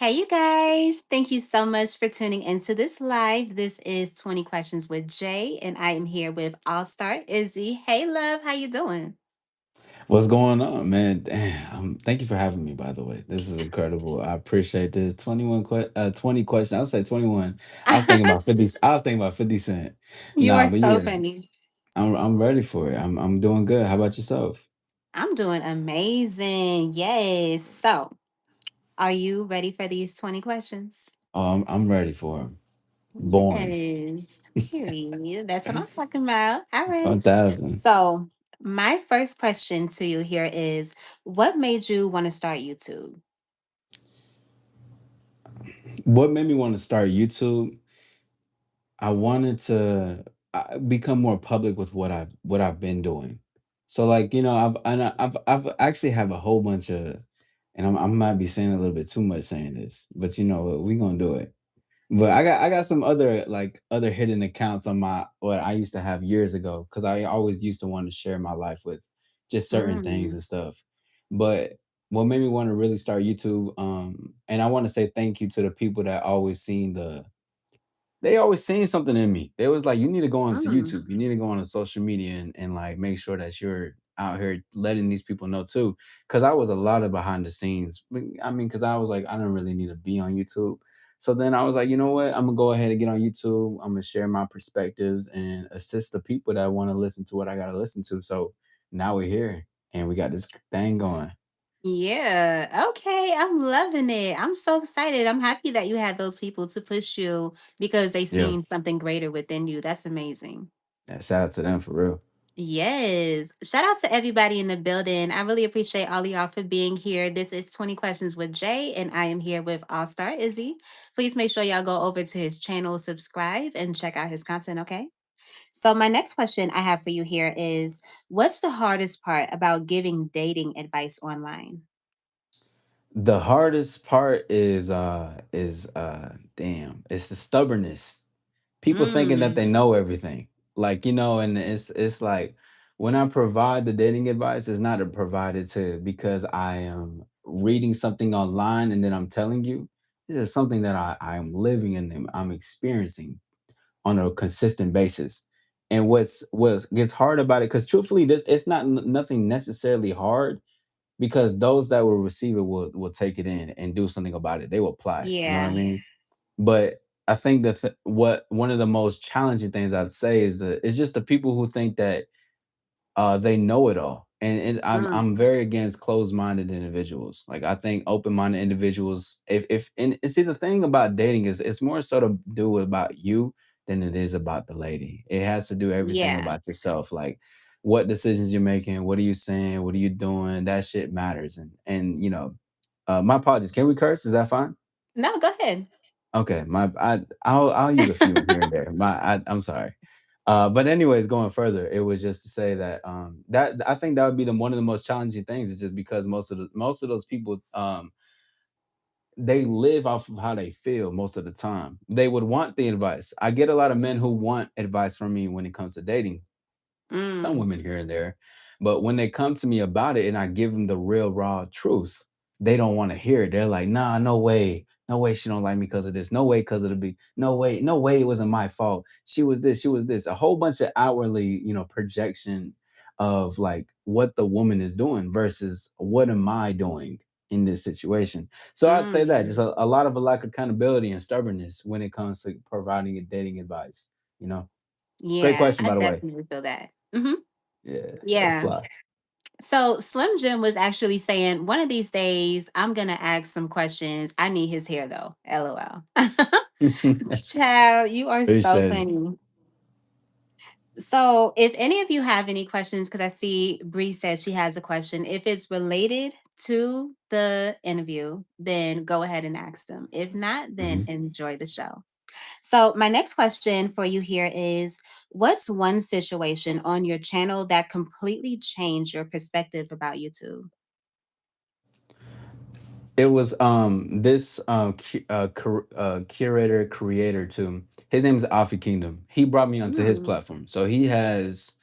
Hey, you guys. Thank you so much for tuning into this live. This is 20 Questions with Jay, and I am here with Allstar Izzy. Hey, love. How you doing? What's going on, man? Damn, thank you for having me, by the way. This is incredible. I appreciate this. 20 questions. I'll say 21. I was thinking about 50. I was thinking about 50 Cent. You Nah, are but so yeah, funny. I'm ready for it. I'm doing good. How about yourself? I'm doing amazing. Yes. So, are you ready for these 20 questions? Oh, I'm ready for him. Born. Yes. Period. That's what I'm talking about. All right. 1000. So, my first question to you here is what made you want to start YouTube? What made me want to start YouTube? I wanted to become more public with what I've been doing. So like I've actually have a whole bunch of, and I might be saying a little bit too much saying this, but you know what, we gonna do it. But I got some other hidden accounts on my what I used to have years ago because I always used to want to share my life with just certain things Mm, and stuff. But what made me want to really start YouTube, and I want to say thank you to the people that always seen they always seen something in me. They was like, "You need to go onto mm. YouTube. You need to go on to social media and like make sure that you're out here letting these people know too." Because I was a lot of behind the scenes. I mean, because I was like, I don't really need to be on YouTube. So then I was like, you know what? I'm gonna go ahead and get on YouTube. I'm gonna share my perspectives and assist the people that want to listen to what I gotta listen to. So now we're here and we got this thing going. Yeah. Okay. I'm loving it. I'm so excited. I'm happy that you had those people to push you because they Yeah. seen something greater within you. That's amazing. Yeah, shout out to them for real. Yes. Shout out to everybody in the building. I really appreciate all of y'all for being here. This is 20 Questions with Jay, and I am here with All Star Izzy. Please make sure y'all go over to his channel, subscribe, and check out his content, okay? So, my next question I have for you here is what's the hardest part about giving dating advice online? The hardest part is damn, it's the stubbornness. People thinking that they Mm, know everything. Like, and it's like when I provide the dating advice, it's not provided to because I am reading something online and then I'm telling you. This is something that I am living and I'm experiencing on a consistent basis. And what gets hard about it, because truthfully, this it's not nothing necessarily hard because those that will receive it will take it in and do something about it. They will apply. You know what I yeah. mean? But I think that what one of the most challenging things I'd say is that it's just the people who think that they know it all, and Mm, I'm very against closed-minded individuals. Like I think open-minded individuals, if and see the thing about dating is it's more so to do about you than it is about the lady. It has to do everything yeah. about yourself, like what decisions you're making, what are you saying, what are you doing. That shit matters, my apologies. Can we curse? Is that fine? No, go ahead. Okay, I'll use a few here and there. I'm sorry. But anyways, going further, it was just to say that that I think that would be the one of the most challenging things is just because most of those people they live off of how they feel most of the time. They would want the advice. I get a lot of men who want advice from me when it comes to dating, some Mm, women here and there. But when they come to me about it and I give them the real raw truth, they don't want to hear it. They're like, nah, no way. No way she don't like me because of this. No way because of the be. No way it wasn't my fault. She was this, she was this. A whole bunch of outwardly, projection of like what the woman is doing versus what am I doing in this situation. So I'd say that mm. just a lot of a lack of accountability and stubbornness when it comes to providing a dating advice. You know, great Yeah, question I by the way. definitely feel that. Hmm. Yeah, that's Yeah. fly. So Slim Jim was actually saying, one of these days, I'm going to ask some questions. I need his hair though. LOL. Child, you are so Appreciate it. funny. So, if any of you have any questions, because I see Bree says she has a question, if it's related to the interview, then go ahead and ask them. If not, then Mhm. enjoy the show. So, my next question for you here is what's one situation on your channel that completely changed your perspective about YouTube? It was this curator creator too. His name is Alfie Kingdom. He brought me onto his Mm, platform. So he has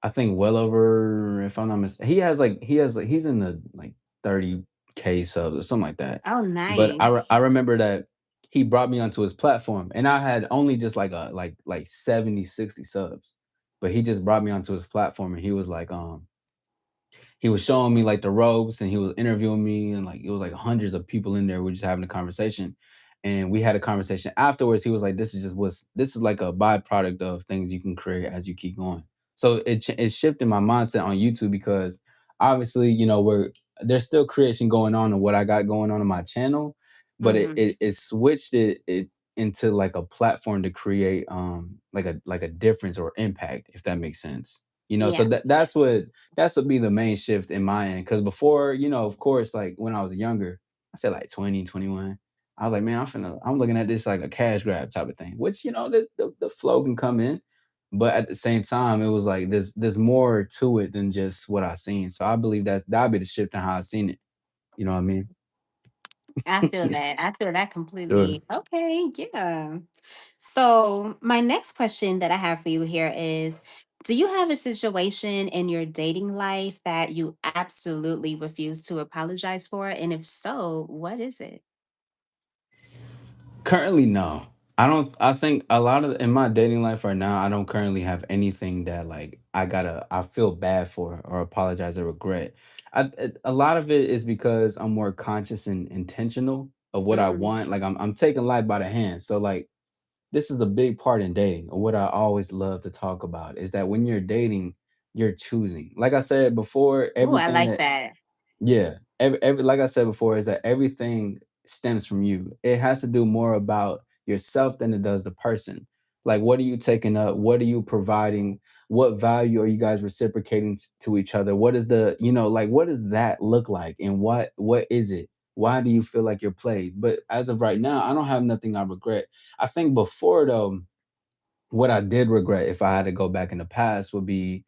I think well over if I'm not mistaken, he has like he's in the like 30 K subs or something like that. Oh, But nice. I remember that he brought me onto his platform, and I had only just like a like 70, 60 subs. But he just brought me onto his platform, and he was like, he was showing me like the ropes, and he was interviewing me, and like it was like hundreds of people in there. We're just having a conversation, and we had a conversation afterwards. He was like, this is like a byproduct of things you can create as you keep going." So it shifted my mindset on YouTube, because obviously, we're there's still creation going on in what I got going on my channel, but Mhm. it switched it into like a platform to create like a difference or impact, if that makes sense. So Yeah. that's would be the main shift in my end. Because before, of course, like when I was younger, I said like 20, 21. I was like, man, I'm looking at this like a cash grab type of thing, which, the flow can come in. But at the same time, it was like there's more to it than just what I seen. So I believe that'd be the shift in how I seen it. You know what I mean? I feel that. I feel that Sure. completely. Okay, yeah. So, my next question that I have for you here is, do you have a situation in your dating life that you absolutely refuse to apologize for? And if so, what is it? Currently, no. I don't. I think a lot of in my dating life right now, I don't currently have anything that like I feel bad for or apologize or regret. A lot of it is because I'm more conscious and intentional of what I Mm, want. Like I'm taking life by the hand. So like this is a big part in dating. Or what I always love to talk about is that when you're dating, you're choosing. Like I said before, ooh, I everything like that that. yeah, every like I said before, is that everything stems from you. It has to do more about yourself than it does the person. Like, what are you taking up? What are you providing? What value are you guys reciprocating to each other? What is like, what does that look like? And what is it? Why do you feel like you're played? But as of right now, I don't have nothing I regret. I think before though, what I did regret, if I had to go back in the past, would be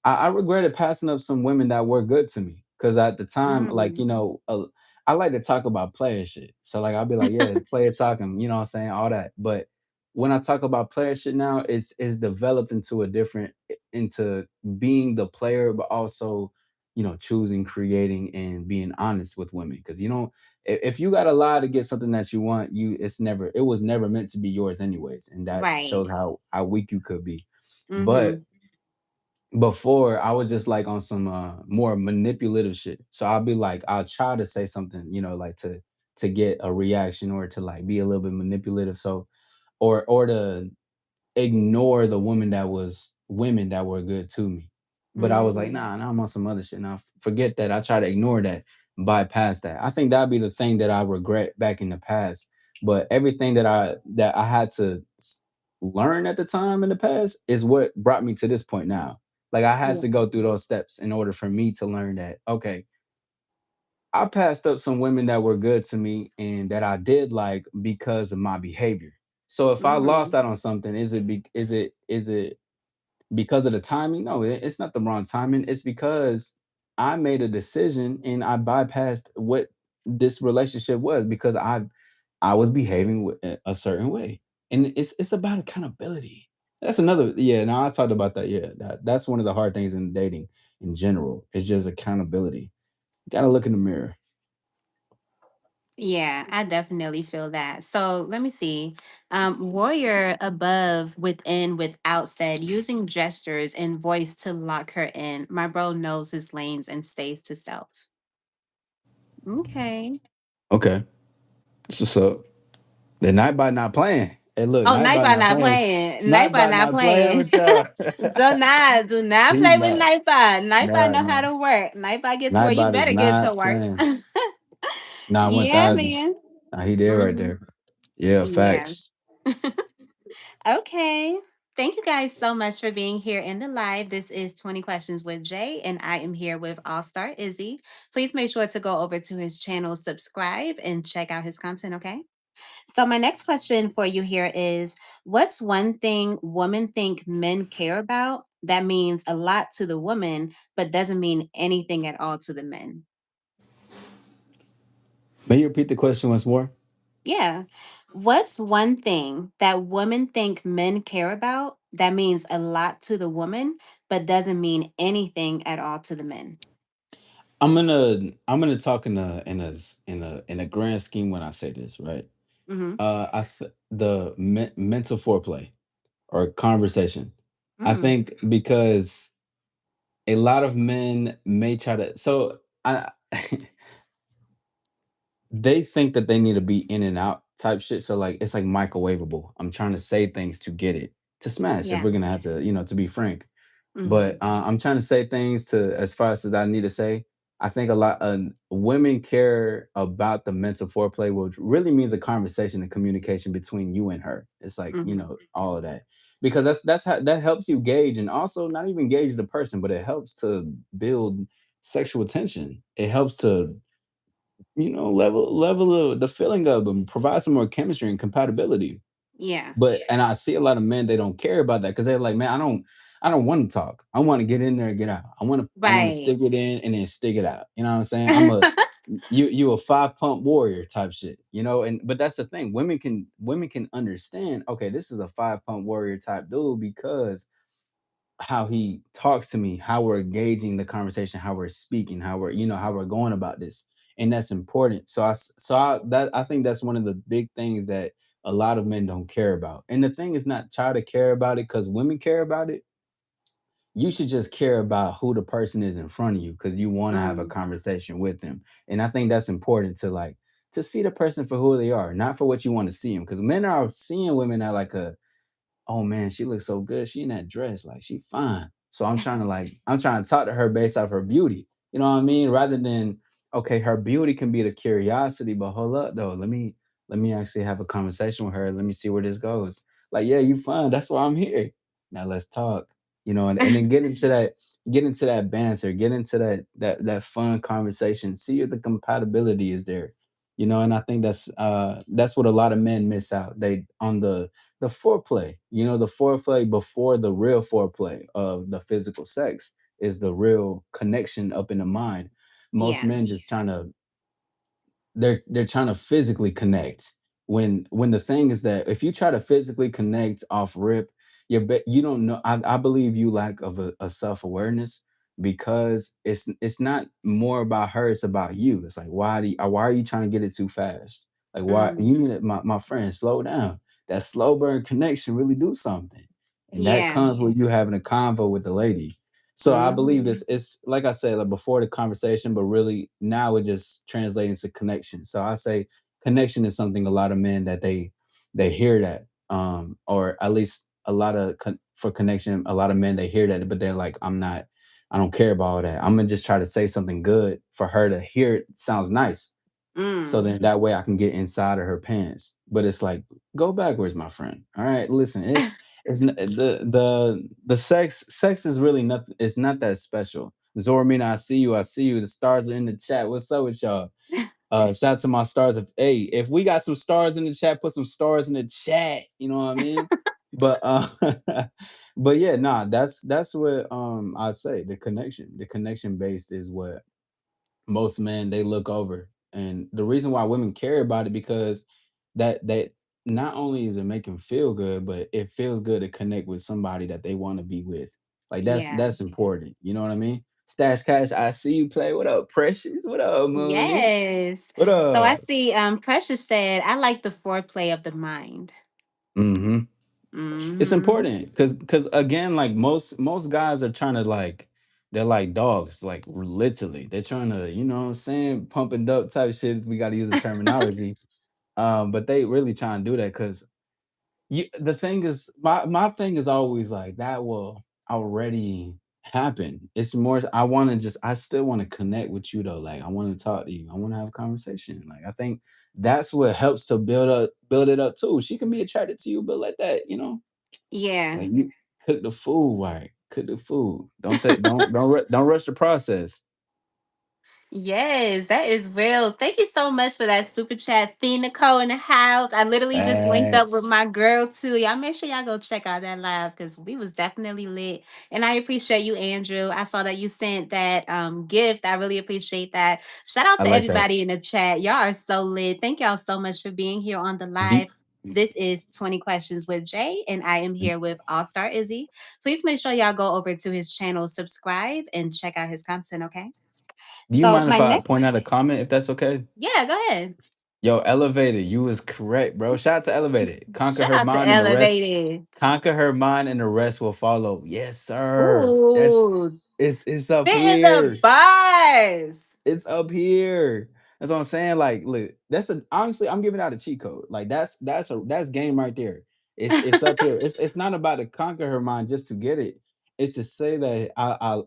I regretted passing up some women that were good to me, because at the time, like, Mm. I like to talk about player shit. So like I'll be like, yeah, it's player talking, what I'm saying, all that. But when I talk about player shit now, it's developed into into being the player, but also, choosing, creating, and being honest with women. Because if you got to lie to get something that you want, it was never meant to be yours anyways, and that Right. shows how weak you could be. But Mm-hmm. before, I was just like on some more manipulative shit. So I'll be like, I'll try to say something, like to get a reaction, or to like be a little bit manipulative. So or to ignore the women that were good to me. But I was like, Mm. nah, now I'm on some other shit. Now forget that. I try to ignore that, bypass that. I think that'd be the thing that I regret back in the past. But everything that I had to learn at the time in the past is what brought me to this point now. Like I had Yeah. to go through those steps in order for me to learn that, okay, I passed up some women that were good to me and that I did like because of my behavior. So if I lost Mm. out on something, is it because of the timing? No, it's not the wrong timing. It's because I made a decision and I bypassed what this relationship was, because I was behaving a certain way. And it's about accountability. That's another, yeah. Now I talked about that. Yeah, that's one of the hard things in dating in general. It's just accountability. You gotta look in the mirror. Yeah, I definitely feel that. So let me see. Warrior above, within, without said, using gestures and voice to lock her in. My bro knows his lanes and stays to self. Okay. Okay, that's what's up. The Nightbot not playing. Hey, look, Oh, Nightbot Nightbot not not playing with playing. Nightbot Not not playing playing. with y'all. Do not He's play with not. Nightbot. Nightbot No, know how no. to work. Nightbot get to where you Nightbot is better get to not work. playing. Nah, Yeah, 1,000. man. Nah, he did right Hmm. there. Yeah, Yeah. facts. Okay. Thank you guys so much for being here in the live. This is 20 Questions with Jay, and I am here with Allstar Izzy. Please make sure to go over to his channel, subscribe, and check out his content, okay? So, my next question for you here is, what's one thing women think men care about that means a lot to the woman, but doesn't mean anything at all to the men? May you repeat the question once more? Yeah. What's one thing that women think men care about that means a lot to the woman, but doesn't mean anything at all to the men? I'm gonna talk in a grand scheme when I say this, right? Mhm. The mental foreplay or conversation. I Mm. think because a lot of men may try to I they think that they need to be in and out type shit. So like it's like microwavable. I'm trying to say things to get it to smash if Yeah. we're gonna have to, to be frank. But Mhm. I'm trying to say things to as fast as I need to say. I think a lot women care about the mental foreplay, which really means a conversation and communication between you and her. It's like Mhm. all of that because that's how that helps you gauge and also not even gauge the person, but it helps to build sexual tension. It helps to level the feeling of them, provide some more chemistry and compatibility. Yeah. But and I see a lot of men, they don't care about that because they're like, man, I don't want to talk. I want to get in there and get out. I want to Right. stick it in and then stick it out. You know what I'm saying? You a five pump warrior type shit. And but that's the thing. Women can understand, okay, this is a five pump warrior type dude because how he talks to me, how we're engaging the conversation, how we're speaking, how we're going about this, and that's important. I think that's one of the big things that a lot of men don't care about. And the thing is not try to care about it because women care about it. You should just care about who the person is in front of you because you want to have a Mm. conversation with them. And I think that's important to see the person for who they are, not for what you want to see them. Because men are seeing women at like a, oh man, she looks so good. She in that dress, like she fine. So I'm trying to talk to her based off her beauty. You know what I mean? Rather than okay, her beauty can be the curiosity, but hold up though. Let me actually have a conversation with her. Let me see where this goes. Like, yeah, you fine. That's why I'm here. Now let's talk. And then get into that banter, get into that fun conversation. See if the compatibility is there. And I think that's what a lot of men miss out. They on the foreplay. The foreplay before the real foreplay of the physical sex is the real connection up in the mind. Most Yeah. men just they're trying to physically connect. When the thing is that if you try to physically connect off rip, you don't know. I believe you lack of a self-awareness because it's not more about her, it's about you. It's like why are you trying to get it too fast? Like why Mm. you need it, my friend, slow down. That slow burn connection really do something. And that Yeah. comes with you having a convo with the lady. So I believe Mhm. this it's like I said, like before the conversation, but really now it just translates to connection. So I say connection is something a lot of men that they hear that, or at least a lot of for connection, a lot of men they hear that, but they're like, I don't care about all that. I'm gonna just try to say something good for her to hear it sounds nice. So Mm. then that way I can get inside of her pants. But it's like, go backwards, my friend. All right, listen, the sex is really nothing. It's not that special. Zormina, I see you. I see you. The stars are in the chat. What's up with y'all? Shout out to my stars. If we got some stars in the chat, put some stars in the chat. You know what I mean? But but yeah, nah, that's what I say. The connection based is what most men they look over. And the reason why women care about it because that not only is it make them feel good, but it feels good to connect with somebody that they want to be with. Like that's Yeah. that's important. You know what I mean? Stash Cash, I see you play. What up, Precious? What up, Mooney? Yes. What So I up? see Precious said, I like the foreplay of the mind. Hmm. It's Mhm. important because again, like most guys are trying to like they're like dogs, like literally. They're trying to, you know what I'm saying, pump and dump type shit. We gotta use the terminology. But they really try and do that because the thing is, my thing is always like that will already happen. It's more, I still want to connect with you though. Like I want to talk to you. I want to have a conversation. Like I think that's what helps to build it up too. She can be attracted to you, but let that, Yeah. like you cook the food right. Cook the food. Don't rush the process. Yes, that is real. Thank you so much for that super chat. Fee Nicole in the house. I literally just linked up with Facts. my girl too. Y'all make sure y'all go check out that live because we was definitely lit. And I appreciate you, Andrew. I saw that you sent that gift. I really appreciate that. Shout out I to like that. everybody in the chat. Y'all are so lit. Thank y'all so much for being here on the live. Deep. This is 20 Questions with Jay, and I am here with Allstar Izzy. Please make sure y'all go over to his channel, subscribe, and check out his content, okay? Do you So mind my if I point next, out a comment if that's okay? yeah, go ahead. Yo, Elevated, you was correct, bro. Shout out to Elevated. Conquer Shout her out to mind and the rest. Elevated. Conquer her mind and the rest will follow. Yes, sir. That's Ooh, it's up spitting the here. bars. It's up here. That's what I'm saying. Like, look, that's a honestly, I'm giving out a cheat code. Like that's game right there. It's up here. It's not about to conquer her mind just to get it. It's to say that I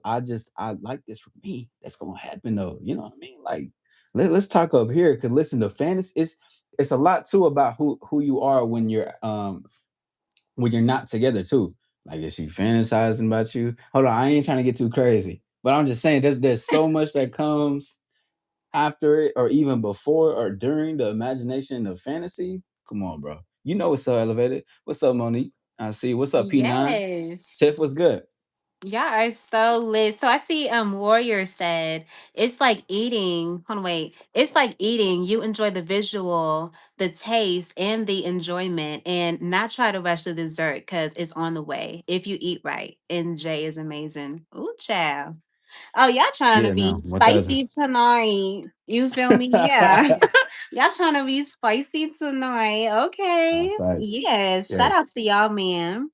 like this for me. That's gonna happen though. You know what I mean? Like let's talk up here. Cause listen, the fantasy it's a lot too about who you are when you're not together too. Like is she fantasizing about you? Hold on, I ain't trying to get too crazy. But I'm just saying there's so much that comes after it or even before or during the imagination of fantasy. Come on, bro. You know what's so elevated. What's up, Monique? I see. What's up, P9? Yes. Tiff, what's good? Y'all are so lit. So I see Warrior said it's like eating. Hold on, wait. It's like eating. You enjoy the visual, the taste, and the enjoyment, and not try to rush the dessert because it's on the way if you eat right. And Jay is amazing. Ooh, child. Oh, y'all trying to Yeah, be no. What doesn't? spicy tonight. You feel me? Yeah. Y'all trying to be spicy tonight. Okay. Facts. Yes. Shout out Yes. to y'all, man.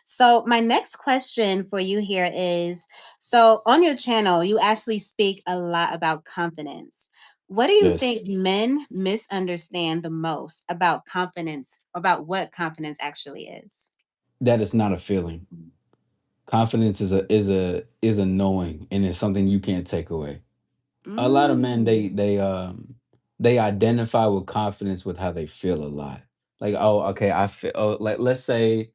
So, my next question for you here is, so on your channel, you actually speak a lot about confidence. What do you Yes. think men misunderstand the most about confidence, about what confidence actually is? That is not a feeling. Confidence is a knowing and it's something you can't take away. A lot of men Mm, they identify with confidence with how they feel a lot. Like, oh, okay, I feel like let's say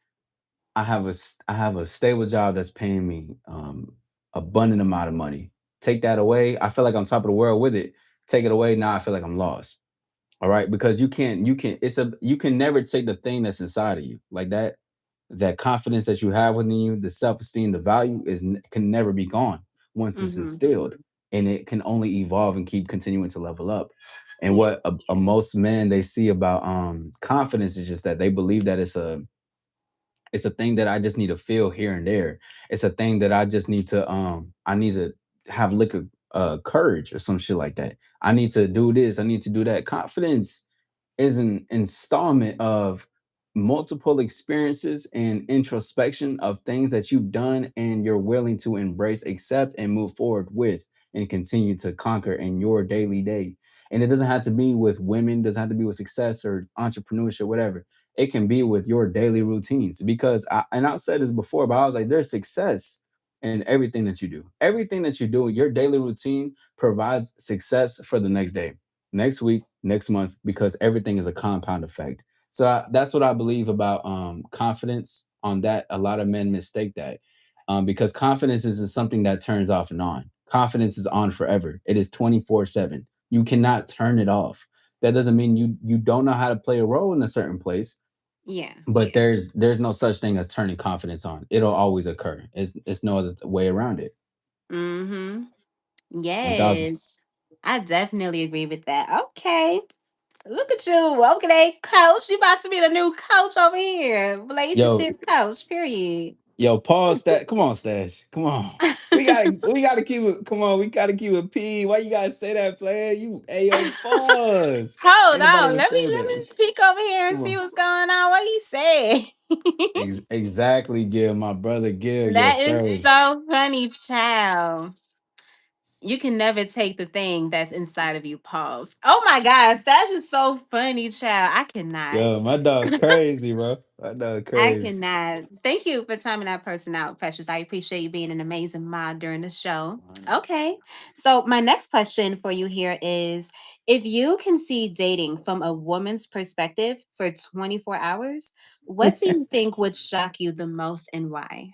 I have a stable job that's paying me abundant amount of money. Take that away, I feel like I'm top of the world with it. Take it away, now I feel like I'm lost. All right, because you can it's a you can never take the thing that's inside of you like that confidence that you have within you, the self-esteem, the value can never be gone once it's mm-hmm. instilled, and it can only evolve and keep continuing to level up. And Yeah. what most men they see about confidence is just that they believe that it's a thing that I just need to feel here and there. It's a thing that I need to have liquor courage or some shit like that. I need to do this, I need to do that. Confidence is an installment of multiple experiences and introspection of things that you've done and you're willing to embrace, accept, and move forward with and continue to conquer in your daily day. And it doesn't have to be with women, doesn't have to be with success or entrepreneurship, whatever. It can be with your daily routines because and I've said this before, but I was like, there's success in everything that you do. Everything that you do, your daily routine provides success for the next day, next week, next month, because everything is a compound effect. So that's what I believe about confidence. On that, a lot of men mistake that because confidence isn't something that turns off and on. Confidence is on forever. It is 24/7. You cannot turn it off. That doesn't mean you don't know how to play a role in a certain place, Yeah. but there's no such thing as turning confidence on. It'll always occur. It's no other way around it. Mm-hmm. 1,000. Yes. I definitely agree with that. Okay. Look at you. Okay, coach. You about to be the new coach over here. Yo, Relationship coach, period. Yo, pause that. Come on, Stash. Come on. We gotta keep it. Come on, we gotta keep it P. Why you gotta say that, player? You Ayo, pause. Hold Ain't nobody on. gonna say Let that. me peek over here and Come see on. what's going on. What he said. Exactly, Gil, my brother Gil. That Yes, is sir. so funny, child. You can never take the thing that's inside of you. Pause. Oh my gosh, that's just so funny, child. I cannot. Yo, my dog crazy, bro. My dog I crazy. cannot. Thank you for timing that person out, Precious. I appreciate you being an amazing mod during the show. 100. Okay. So, my next question for you here is, if you can see dating from a woman's perspective for 24 hours, what do you think would shock you the most and why?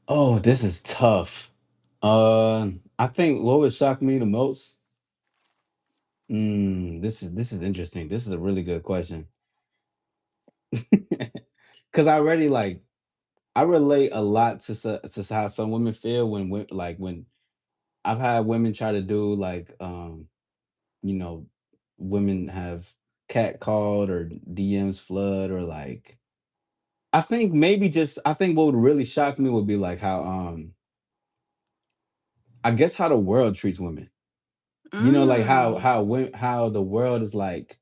Oh, this is tough. I think what would shock me the most. This is interesting. This is a really good question. Because I already like I relate a lot to to how some women feel when I've had women try to do like you know women have cat called or DMs flood or like I think maybe just I think what would really shock me would be like how I guess how the world treats women. You know, like Mm. how the world is like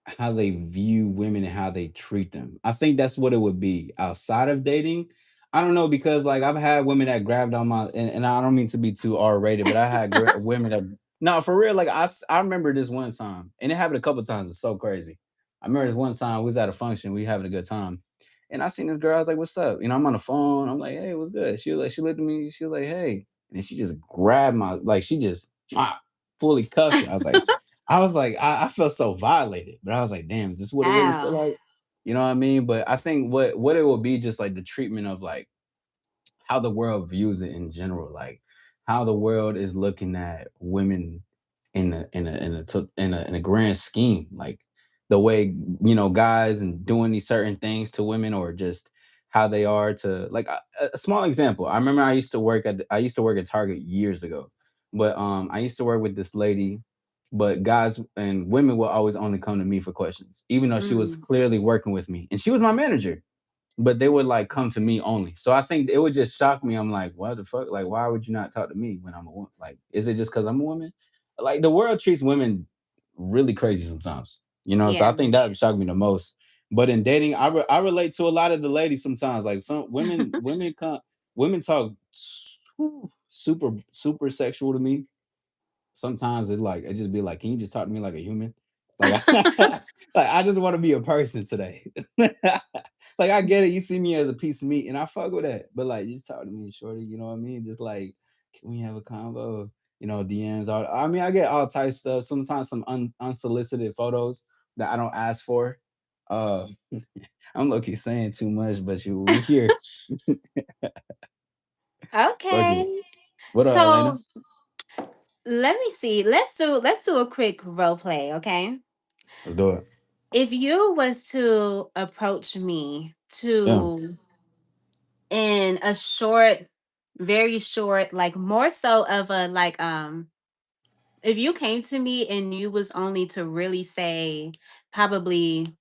how they view women and how they treat them. I think that's what it would be outside of dating. I don't know because like I've had women that grabbed on my and I don't mean to be too R rated, but I had women that no for real. Like I remember this one time, and it happened a couple times. It's so crazy. I remember this one time we was at a function, we having a good time, and I seen this girl. I was like, "What's up?" You know, I'm on the phone. I'm like, "Hey, what's good?" She was like, she looked at me. She was like, "Hey," and she just grabbed my like she just fully cuffed it. I felt so violated, but I was like, damn, is this what it really feel Ow. like? You know what I mean? But I think what it will be just like the treatment of like how the world views it in general, like how the world is looking at women in a grand scheme, like the way guys and doing these certain things to women, or just how they are to like a small example. I remember I used to work at Target years ago, but I used to work with this lady, but guys and women will always only come to me for questions, even though she was Mm. clearly working with me and she was my manager, but they would like come to me only. So I think it would just shock me. I'm like, what the fuck? Like, why would you not talk to me when I'm a woman? Like, is it just because I'm a woman? Like, the world treats women really crazy sometimes, So Yeah. I think that would shock me the most. But in dating, I relate to a lot of the ladies sometimes. Like some women talk super sexual to me. Sometimes it just be like, can you just talk to me like a human? Like, like I just want to be a person today. Like I get it, you see me as a piece of meat, and I fuck with that. But like, just talk to me, shorty. You know what I mean? Just like, can we have a convo? DMs. All I mean, I get all types of stuff. Sometimes some unsolicited photos that I don't ask for. Uh, I'm low key saying too much, but we here. Fuck it. Okay. What up, Elena? So let me see. Let's do a quick role play, okay? Let's do it. If you was to approach me Yeah. to in a short, very short, like more so of a like if you came to me and you was only to really say probably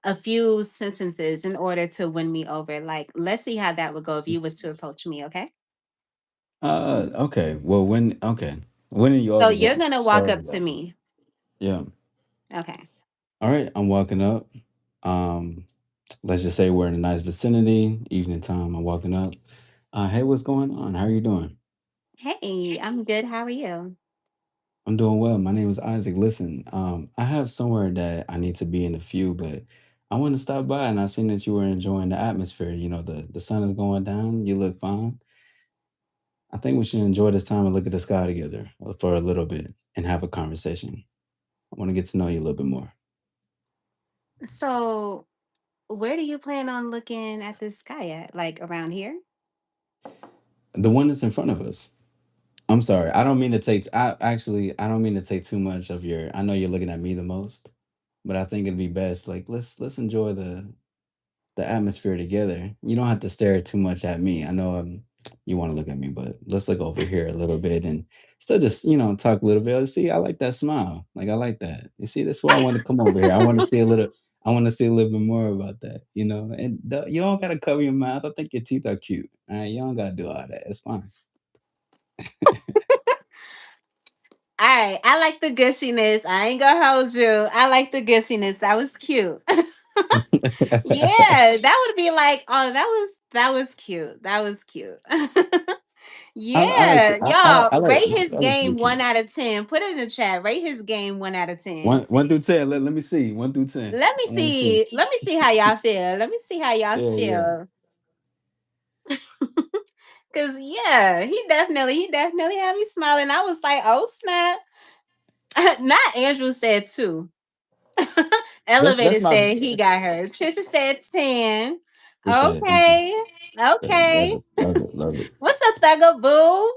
a few sentences in order to win me over, like let's see how that would go if you was to approach me, okay? Okay. Well, when are you So over you're getting gonna walk up started to though? me. Yeah. Okay. All right. I'm walking up. Um, let's just say we're in a nice vicinity, evening time. I'm walking up. Hey, what's going on? How are you doing? Hey, I'm good. How are you? I'm doing well. My name is Isaac. Listen, I have somewhere that I need to be in a few, but I want to stop by and I seen that you were enjoying the atmosphere. The sun is going down. You look fine. I think we should enjoy this time and look at the sky together for a little bit and have a conversation. I want to get to know you a little bit more. So where do you plan on looking at this sky at? Like around here? The one that's in front of us. I'm sorry. I don't mean to take. I don't mean to take too much of your. I know you're looking at me the most, but I think it'd be best. Like let's enjoy the atmosphere together. You don't have to stare too much at me. I know you want to look at me, but let's look over here a little bit and still just talk a little bit. See, I like that smile. Like I like that. You see, that's why I want to come over here. I want to see a little. I want to see a little bit more about that. And you don't gotta cover your mouth. I think your teeth are cute. All right, you don't gotta do all that. It's fine. All right, I like the gushiness. I ain't gonna hold you. I like the gushiness. That was cute. Yeah, that would be like, oh, that was cute. That was cute. Yeah, I y'all like rate his I like to be game one cute. out of 10. Put it in the chat. Rate his game 1 out of 10. One through 10. Let me see. 1 through 10. Let me I want to see. see. Let me see how y'all feel. Let me see how y'all Yeah, yeah. feel. Cause yeah, he definitely had me smiling. I was like, oh snap. Not Andrew said two. That's Elevator my said he got her. Trisha said 10. appreciate it. Thank you. Okay. Yeah, love Okay. it. Love it. Love it. What's up, Thugaboo?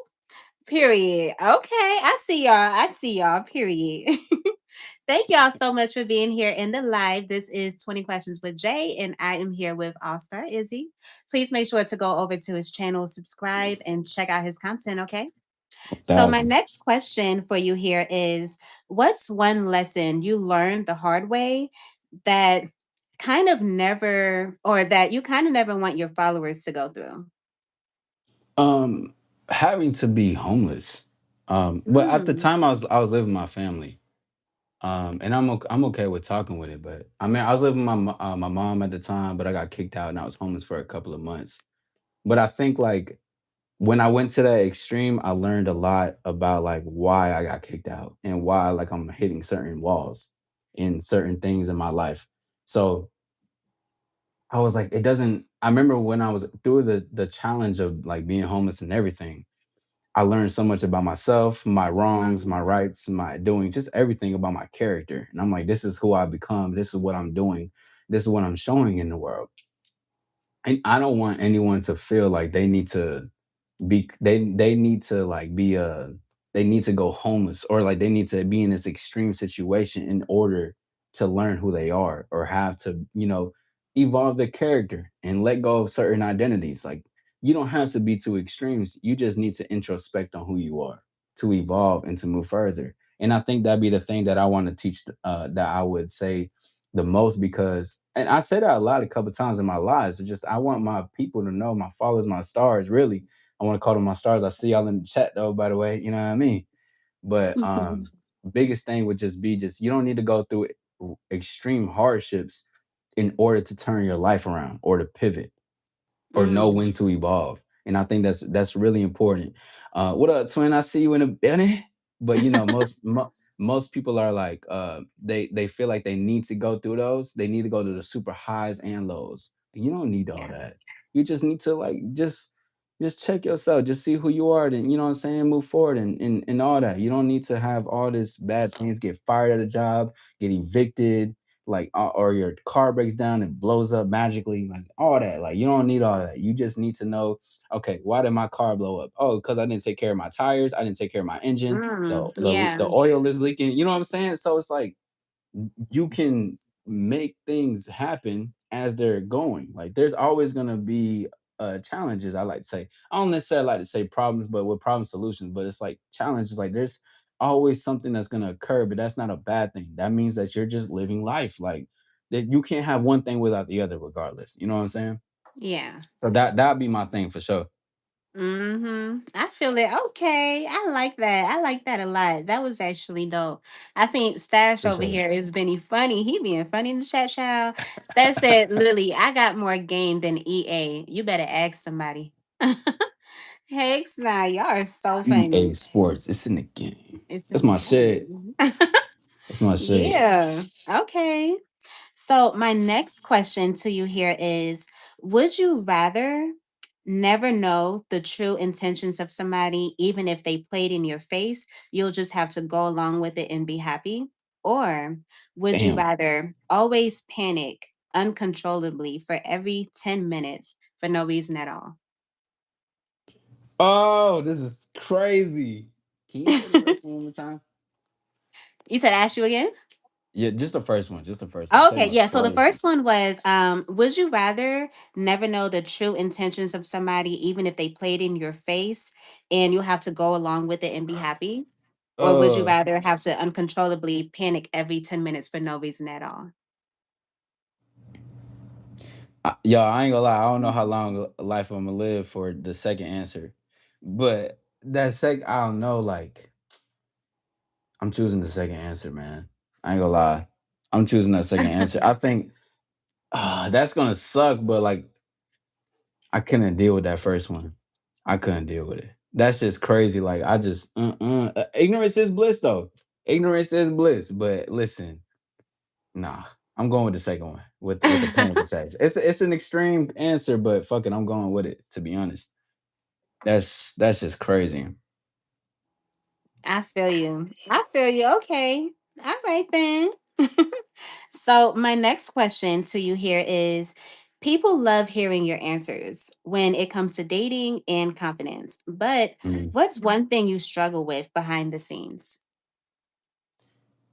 Period. Okay. I see y'all. I see y'all. Period. Thank y'all so much for being here in the live. This is 20 Questions with Jay, and I am here with Allstar Izzy. Please make sure to go over to his channel, subscribe, and check out his content, okay? So, my 1,000. next question for you here is, what's one lesson you learned the hard way that kind of never, or that you kind of never want your followers to go through? Um, Having to be homeless. But at the Mm. time I was living with my family. And I'm okay with talking with it, but I mean, I was living with my mom at the time, but I got kicked out and I was homeless for a couple of months. But I think like when I went to that extreme, I learned a lot about like why I got kicked out and why like I'm hitting certain walls in certain things in my life. So I was like, it doesn't. I remember when I was through the challenge of like being homeless and everything. I learned so much about myself, my wrongs, my Wow. rights, my doing, just everything about my character. And I'm like, this is who I become. This is what I'm doing. This is what I'm showing in the world. And I don't want anyone to feel like they need to they need to like be they need to go homeless or like they need to be in this extreme situation in order to learn who they are or have to evolve their character and let go of certain identities. Like you don't have to be too extremes, you just need to introspect on who you are to evolve and to move further. And I think that'd be the thing that I want to teach, that I would say the most, because and I say that a lot a couple times in my lives. It's just I want my people to know, my followers, my stars, really. I want to call them my stars. I see y'all in the chat though, by the way. You know what I mean? But biggest thing would just be just you don't need to go through extreme hardships in order to turn your life around or to pivot or know Mm. when to evolve. And I think that's really important. What up, twin? I see you in a minute. But most people are like they feel like they need to go through those. They need to go to the super highs and lows. You don't need all Yeah. that. You just need to like just check yourself, just see who you are, then you know what I'm saying, move forward and all that. You don't need to have all this bad things, get fired at a job, get evicted, like or your car breaks down and blows up magically, like all that. Like you don't need all that. You just need to know, okay, why did my car blow up? Oh, because I didn't take care of my tires, I didn't take care of my engine, Mm. the Yeah. oil is leaking. You know what I'm saying? So it's like you can make things happen as they're going. Like there's always gonna be challenges. I like to say, I don't necessarily like to say problems, but with problem solutions. But it's like challenges. Like there's always something that's gonna occur, but that's not a bad thing. That means that you're just living life. Like that you can't have one thing without the other, regardless. You know what I'm saying? Yeah. So that'd be my thing for sure. I feel it. Okay. I like that. I like that a lot. That was actually dope. I seen Stash over Appreciate it. here is being funny. He being funny in the chat, child. Stash said, Lily, I got more game than EA. You better ask somebody. Hex nah, y'all are so EA funny. Sports, it's in the game. It's That's in the my shit. game. That's my shit. Yeah. Okay. So, my next question to you here is, would you rather never know the true intentions of somebody, even if they played in your face? You'll just have to go along with it and be happy? Or would you Damn. rather always panic uncontrollably for every 10 minutes for no reason at all? Oh, this is crazy. Can you say the first one more time? You said ask you again? Yeah, just the first one. Just the first one. Say Okay, no yeah. So the slow. first one was, would you rather never know the true intentions of somebody, even if they played in your face, and you'll have to go along with it and be happy? Or would you Uh, rather have to uncontrollably panic every 10 minutes for no reason at all? yo, I ain't gonna lie. I don't know how long life I'm gonna live for the second answer, but I don't know. Like, I'm choosing the second answer, man. I ain't gonna lie. I'm choosing that second answer. I think that's gonna suck, but like, I couldn't deal with that first one. I couldn't deal with it. That's just crazy. Like, I just, ignorance is bliss, though. Ignorance is bliss. But listen, nah, I'm going with the second one with the panic attacks. It's an extreme answer, but fuck it, I'm going with it. To be honest, that's just crazy. I feel you. I feel you. Okay. All right then. So my next question to you here is, people love hearing your answers when it comes to dating and confidence. But Mm. what's one thing you struggle with behind the scenes?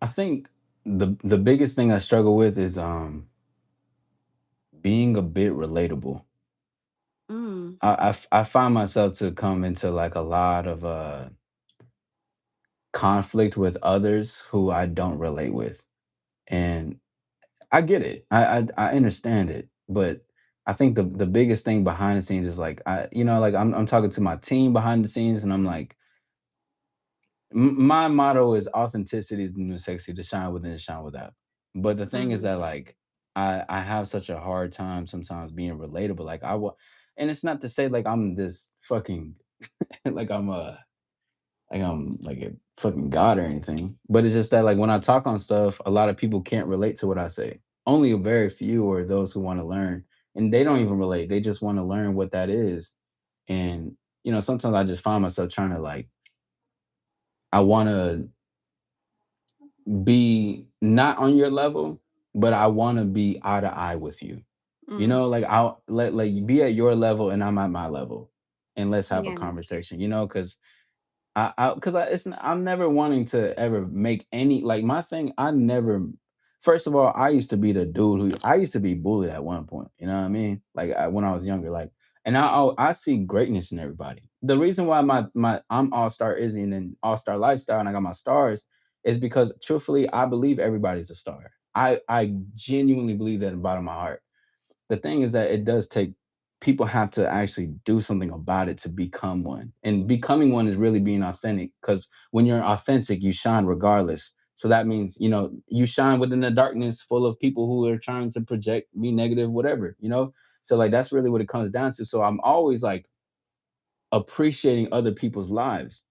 I think the biggest thing I struggle with is being a bit relatable. Mm, I find myself to come into like a lot of conflict with others who I don't relate with. And I get it. I understand it, but I think the biggest thing behind the scenes is like like I'm talking to my team behind the scenes, and I'm like, my motto is authenticity is the new sexy, to shine within and shine without. But the thing is Mhm. that like I have such a hard time sometimes being relatable. Like and it's not to say like I'm this fucking like I'm like a fucking god or anything. But it's just that like when I talk on stuff, a lot of people can't relate to what I say. Only a very few are those who want to learn, and they don't even relate. They just want to learn what that is. And sometimes I just find myself trying to like I want to be not on your level, but I want to be eye to eye with you. Mm. Like I'll let you be at your level and I'm at my level, and let's have a Yeah. conversation. Because because I'm never wanting to ever make any like my thing. I never. First of all, I used to be the dude who I used to be bullied at one point. You know what I mean? Like when I was younger, like, and I see greatness in everybody. The reason why my I'm All Star Izzy and then All Star Lifestyle and I got my stars is because truthfully, I believe everybody's a star. I genuinely believe that in the bottom of my heart. The thing is that it does take people have to actually do something about it to become one. And becoming one is really being authentic because when you're authentic, you shine regardless. So that means, you shine within the darkness full of people who are trying to project, be negative, whatever. So like that's really what it comes down to. So I'm always like appreciating other people's lives.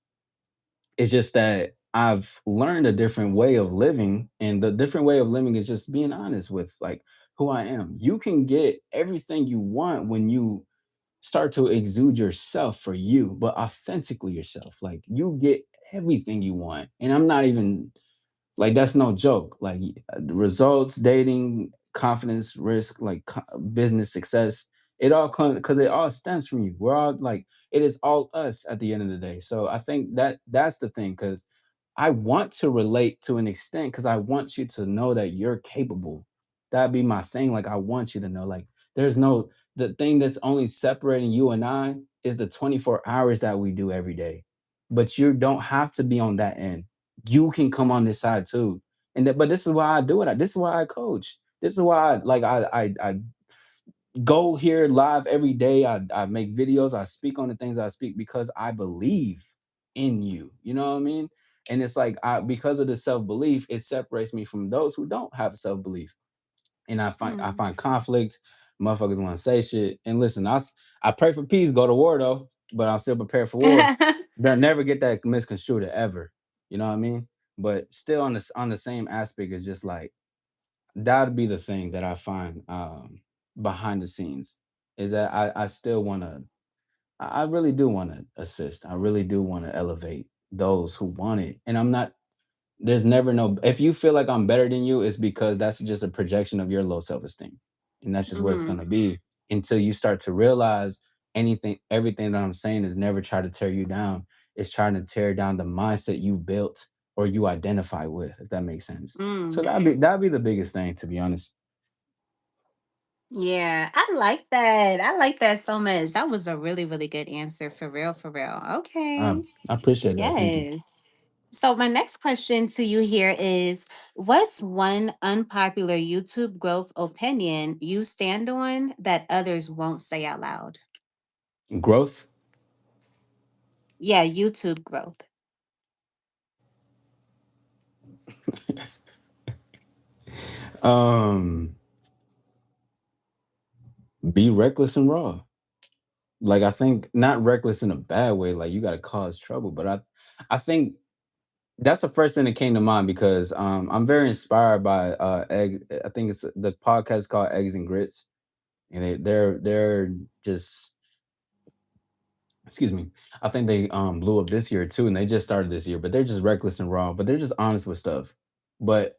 It's just that I've learned a different way of living, and the different way of living is just being honest with like who I am. You can get everything you want when you start to exude yourself for you, but authentically yourself. Like you get everything you want. And I'm not even like that's no joke. Like the results, dating, confidence, risk, like business success, it all comes because it all stems from you. We're all like it is all us at the end of the day. So I think that's the thing because I want to relate to an extent because I want you to know that you're capable. That'd be my thing. Like I want you to know, like there's no the thing that's only separating you and I is the 24 hours that we do every day. But you don't have to be on that end. You can come on this side too. But this is why I do it. This is why I coach. This is why I go here live every day. I make videos. I speak on the things I speak because I believe in you. You know what I mean? And it's like because of the self belief, it separates me from those who don't have self belief. And I Mm. find conflict. Motherfuckers want to say shit. And listen, I pray for peace, go to war though, but I'm still prepared for war. They'll never get that misconstrued ever. You know what I mean? But still on the same aspect is just like that'd be the thing that I find behind the scenes is that I still want to I really do want to assist. I really do want to elevate those who want it. And I'm not there's never no if you feel like I'm better than you, it's because that's just a projection of your low self-esteem. And that's just what it's Mhm. gonna be until you start to realize everything that I'm saying is never try to tear you down. It's trying to tear down the mindset you've built or you identify with, if that makes sense. So Mm. that'd be the biggest thing, to be honest. Yeah, I like that. I like that so much. That was a really, really good answer for real, for real. Okay. I appreciate that. Thank you. Yes. So my next question to you here is what's one unpopular YouTube growth opinion you stand on that others won't say out loud? Growth. Yeah, YouTube growth. um, be reckless and raw. Like I think not reckless in a bad way, like you gotta cause trouble, but I think that's the first thing that came to mind because I'm very inspired by I think it's the podcast called Eggs and Grits. And they're just excuse me. I think they blew up this year too, and they just started this year, but they're just reckless and raw, but they're just honest with stuff. But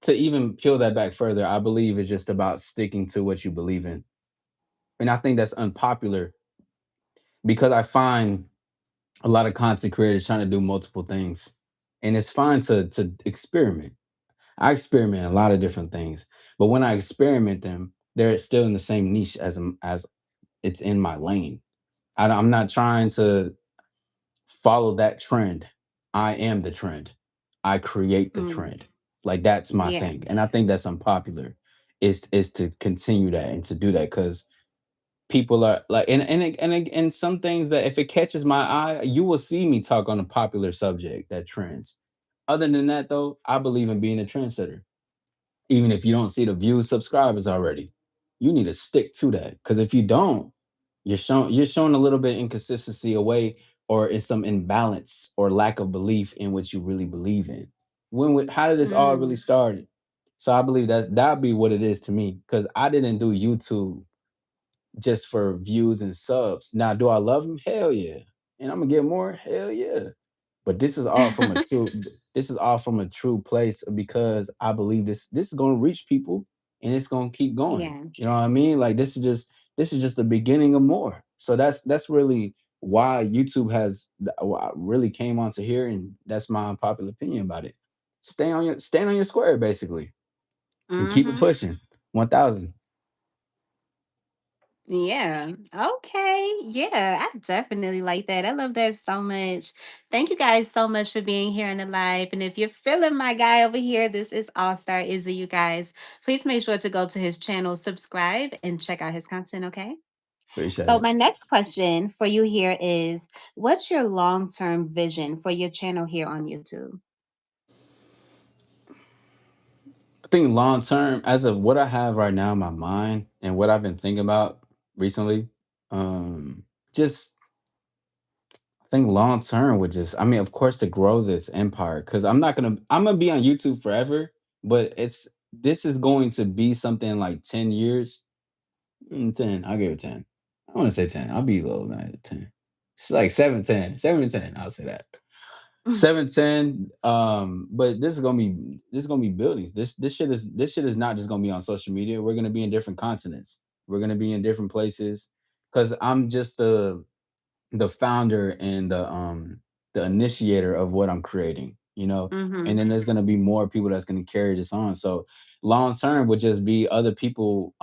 to even peel that back further, I believe it's just about sticking to what you believe in. And I think that's unpopular because I find a lot of content creators trying to do multiple things. And it's fine to experiment. I experiment a lot of different things, but when I experiment them, they're still in the same niche as it's in my lane. I'm not trying to follow that trend. I am the trend. I create the Mm. trend. Like that's my Yeah. thing. And I think that's unpopular is to continue that and to do that because people are like, and some things that if it catches my eye, you will see me talk on a popular subject that trends. Other than that, though, I believe in being a trendsetter. Even if you don't see the views, subscribers already, you need to stick to that. Because if you don't, you're showing a little bit inconsistency away, or is some imbalance or lack of belief in what you really believe in. How did this all really Mm, started? So I believe that'd be what it is to me. Because I didn't do YouTube just for views and subs. Now, do I love him? Hell yeah. And I'm gonna get more? Hell yeah. But this is all from a true place, because I believe this is gonna reach people, and it's gonna keep going. yeah. You know what I mean? Like this is just the beginning of more. So that's really why YouTube really came onto here, and that's my unpopular opinion about it. Stand on your square, basically, and keep it Mhm. pushing. 1,000. Yeah. Okay. Yeah, I definitely like that. I love that so much. Thank you guys so much for being here in the live. And if you're feeling my guy over here, this is Allstar Izzy, you guys. Please make sure to go to his channel, subscribe, and check out his content, okay? Appreciate So, it. my next question for you here is, what's your long term vision for your channel here on YouTube? I think long term, as of what I have right now in my mind and what I've been thinking about recently, just I think long term would just, I mean, of course, to grow this empire, because I'm gonna be on YouTube forever, but this is going to be something like 10 years. 10, I'll give it 10. I want to say 10. I'll be a little mad at 10. It's like 7, 10, 7 to 10. I'll say that. 7, 10. But this is gonna be buildings. This shit is not just gonna be on social media. We're gonna be in different continents. We're gonna be in different places, because I'm just the founder and the initiator of what I'm creating, and Mm-hmm. then there's gonna be more people that's gonna carry this on. So long term would just be other people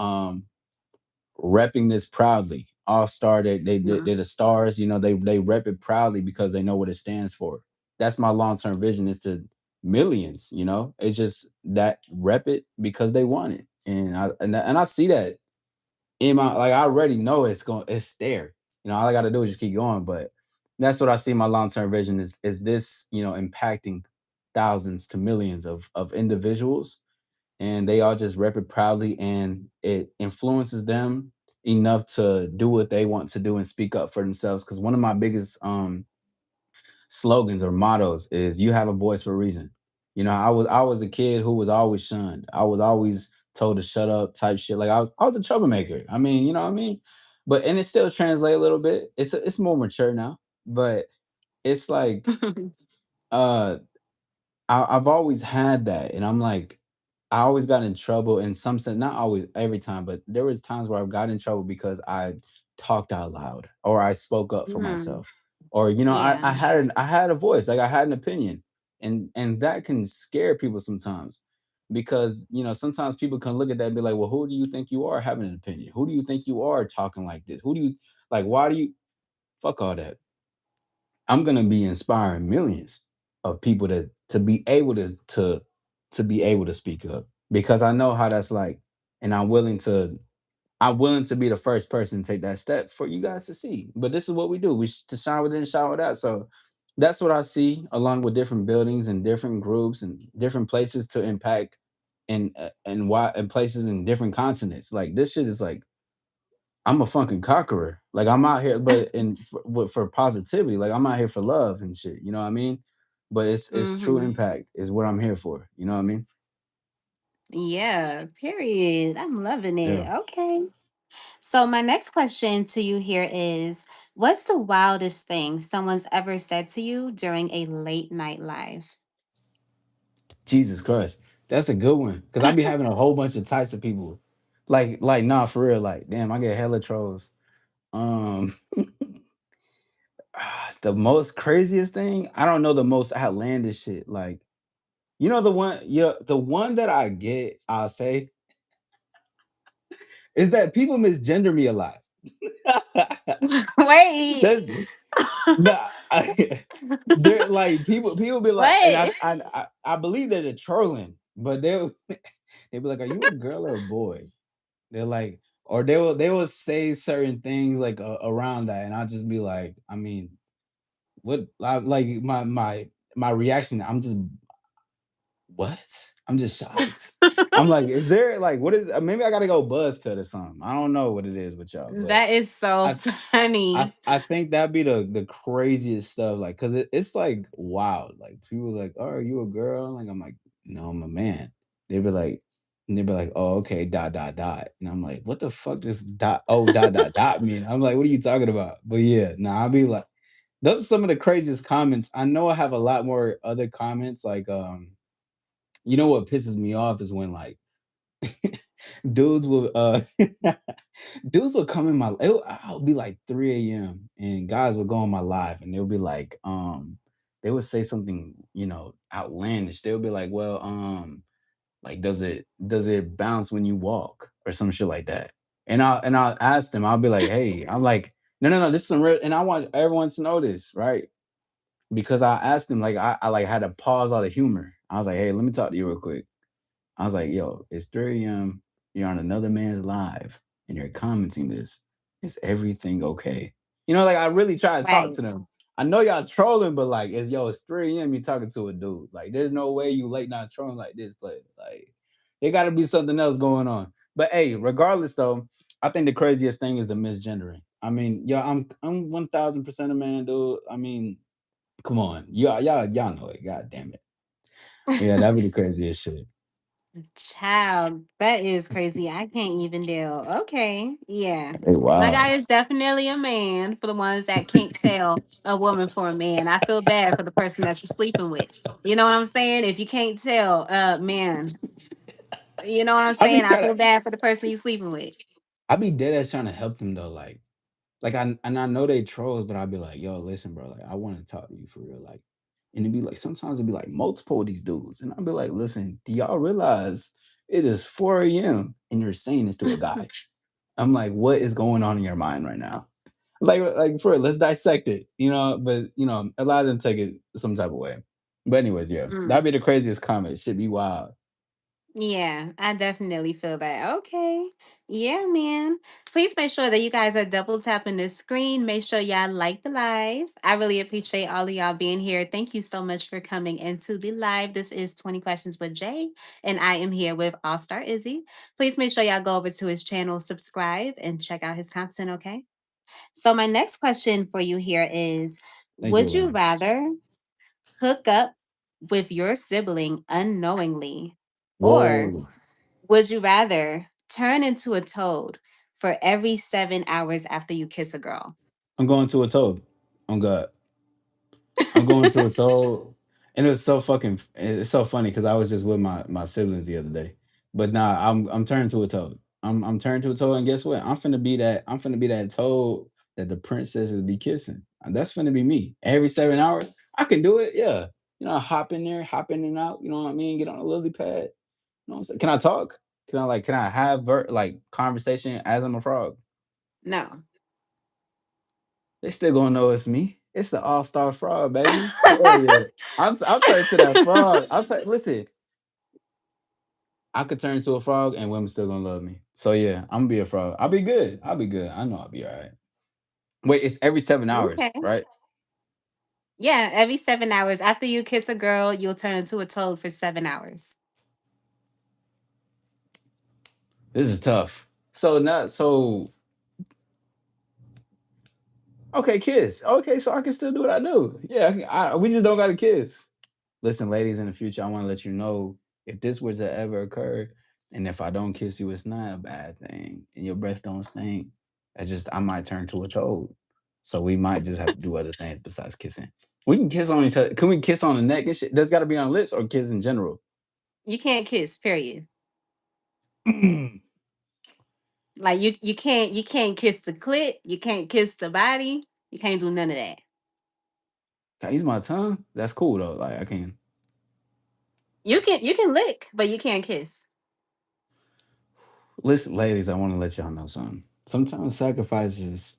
repping this proudly. All Star, they're the stars, they rep it proudly because they know what it stands for. That's my long term vision, is to millions. It's just that rep it because they want it, and I see that in my, like, I already know it's there. All I got to do is just keep going. But that's what I see. My long term vision is this, impacting thousands to millions of individuals, and they all just rep it proudly, and it influences them enough to do what they want to do and speak up for themselves. Because one of my biggest slogans or mottos is, you have a voice for a reason. I was a kid who was always shunned. I was always told to shut up type shit. Like, I was a troublemaker. I mean, you know what I mean? But and it still translates a little bit. It's more mature now, but it's like, uh I've always had that, and I'm like, I always got in trouble in some sense. Not always, every time, but there was times where I've got in trouble because I talked out loud, or I spoke up for Mm, myself, or I, yeah. I had I had a voice, like I had an opinion, and that can scare people sometimes, because sometimes people can look at that and be like, well, who do you think you are having an opinion? Who do you think you are talking like this? Who do you like? Why do you fuck all that? I'm gonna be inspiring millions of people to be able to be able to speak up, because I know how that's like, and I'm willing to be the first person to take that step for you guys to see. But this is what we do. To shine within, shine without. So that's what I see, along with different buildings and different groups and different places to impact, and why, and places in different continents. Like, this shit is like, I'm a fucking conqueror. Like, I'm out here, but for positivity. Like, I'm out here for love and shit. You know what I mean? But it's true Hmm. impact is what I'm here for. You know what I mean? Yeah, period. I'm loving it. Yeah. Okay. So, my next question to you here is, what's the wildest thing someone's ever said to you during a late night live? Jesus Christ, that's a good one. Cause I be having a whole bunch of types of people. Like, nah, for real. Like, damn, I get hella trolls. Um, the most craziest thing, I don't know, the most outlandish shit. Like, the one that I get, I'll say, is that people misgender me a lot. Wait. That's nah, they're like, people be like, and I What? I I believe that they're trolling, but they'll they be like, "Are you a girl or a boy?" They're like, or they will say certain things like around that, and I'll just be like, I mean, what? Like my reaction, I'm just what? I'm just shocked. I'm like, is there like what is? Maybe I gotta go buzz cut or something. I don't know what it is with y'all, but That is so I I funny. I think that'd be the craziest stuff, like, cause it's like wild. Like people like, "Oh, are you a girl?" Like I'm like, "No, I'm a man." They'd be like, "Oh, okay, dot dot dot," and I'm like, "What the fuck does dot dot dot mean?" I'm like, "What are you talking about?" But yeah, nah, I'll be like, those are some of the craziest comments. I know I have a lot more other comments, like you know what pisses me off is when like dudes will dudes will come in I'll be like 3 a.m. and guys will go on my live and they'll be like, they would say something, outlandish. They'll be like, well, like does it bounce when you walk or some shit like that? And I'll ask them, I'll be like, hey, I'm like, no, this is some real, and I want everyone to know this, right? Because I asked them, like, I like had to pause all the humor. I was like, hey, let me talk to you real quick. I was like, yo, it's 3 a.m. You're on another man's live and you're commenting this. Is everything okay? Like I really try to talk Right. to them. I know y'all trolling, but like, it's 3 a.m. You talking to a dude. Like, there's no way you late night trolling like this, but like, there got to be something else going on. But hey, regardless though, I think the craziest thing is the misgendering. I mean, yeah, I'm 1,000% a man, dude. I mean, come on, y'all know it. God damn it. Yeah, that'd be the craziest shit. Child, that is crazy. I can't even deal. Okay. Yeah. Hey, My guy wow. is definitely a man for the ones that can't tell a woman for a man. I feel bad for the person that you're sleeping with. You know what I'm saying? If you can't tell, man, you know what I'm I be saying? I trying feel to bad for the person you're sleeping with. I be dead ass trying to help them though. I know they trolls, but I'll be like, yo, listen, bro, like I want to talk to you for real. Like, and it'd be like sometimes it'd be like multiple of these dudes. And I'll be like, listen, do y'all realize it is 4 a.m. and you're saying this to a guy? I'm like, what is going on in your mind right now? Like for real, let's dissect it, but a lot of them take it some type of way. But anyways, yeah, Mm. that'd be the craziest comment. Should be wild. Yeah, I definitely feel that. Okay. Yeah, man. Please make sure that you guys are double tapping the screen. Make sure y'all like the live. I really appreciate all of y'all being here. Thank you so much for coming into the live. This is 20 Questions with Jay, and I am here with Allstar Izzy. Please make sure y'all go over to his channel, subscribe, and check out his content, okay? So, my next question for you here is: Thank you, would you Lauren. rather hook up with your sibling unknowingly, or Whoa. would you rather turn into a toad for every 7 hours after you kiss a girl? I'm going to a toad. On God. I'm going to a toad. And it's so funny because I was just with my siblings the other day. But nah, I'm turning to a toad. I'm turning to a toad, and guess what? I'm finna be that toad that the princesses be kissing. That's finna be me. Every 7 hours. I can do it, yeah. Hop in there, hop in and out, you know what I mean? Get on a lily pad. You know what I'm saying? Can I talk? Can I have like conversation as I'm a frog? No. They still gonna know it's me. It's the all-star frog, baby. Hell yeah. I'll turn to that frog. Listen, I could turn into a frog and women still gonna love me. So yeah, I'm gonna be a frog. I'll be good. I'll be good. I know I'll be all right. Wait, it's every 7 hours, Okay. right? Yeah, every 7 hours. After you kiss a girl, you'll turn into a toad for 7 hours. This is tough. So okay, kiss. Okay, so I can still do what I do. Yeah, we just don't gotta kiss. Listen, ladies, in the future, I want to let you know if this was to ever occur, and if I don't kiss you, it's not a bad thing, and your breath don't stink. I might turn to a toad. So we might just have to do other things besides kissing. We can kiss on each other. Can we kiss on the neck and shit? Does got to be on lips or kiss in general? You can't kiss, period. Can Like you can't kiss the clit, you can't kiss the body, you can't do none of that. I use my tongue? That's cool though. Like I can. You can lick, but you can't kiss. Listen, ladies, I want to let y'all know something. Sometimes sacrifices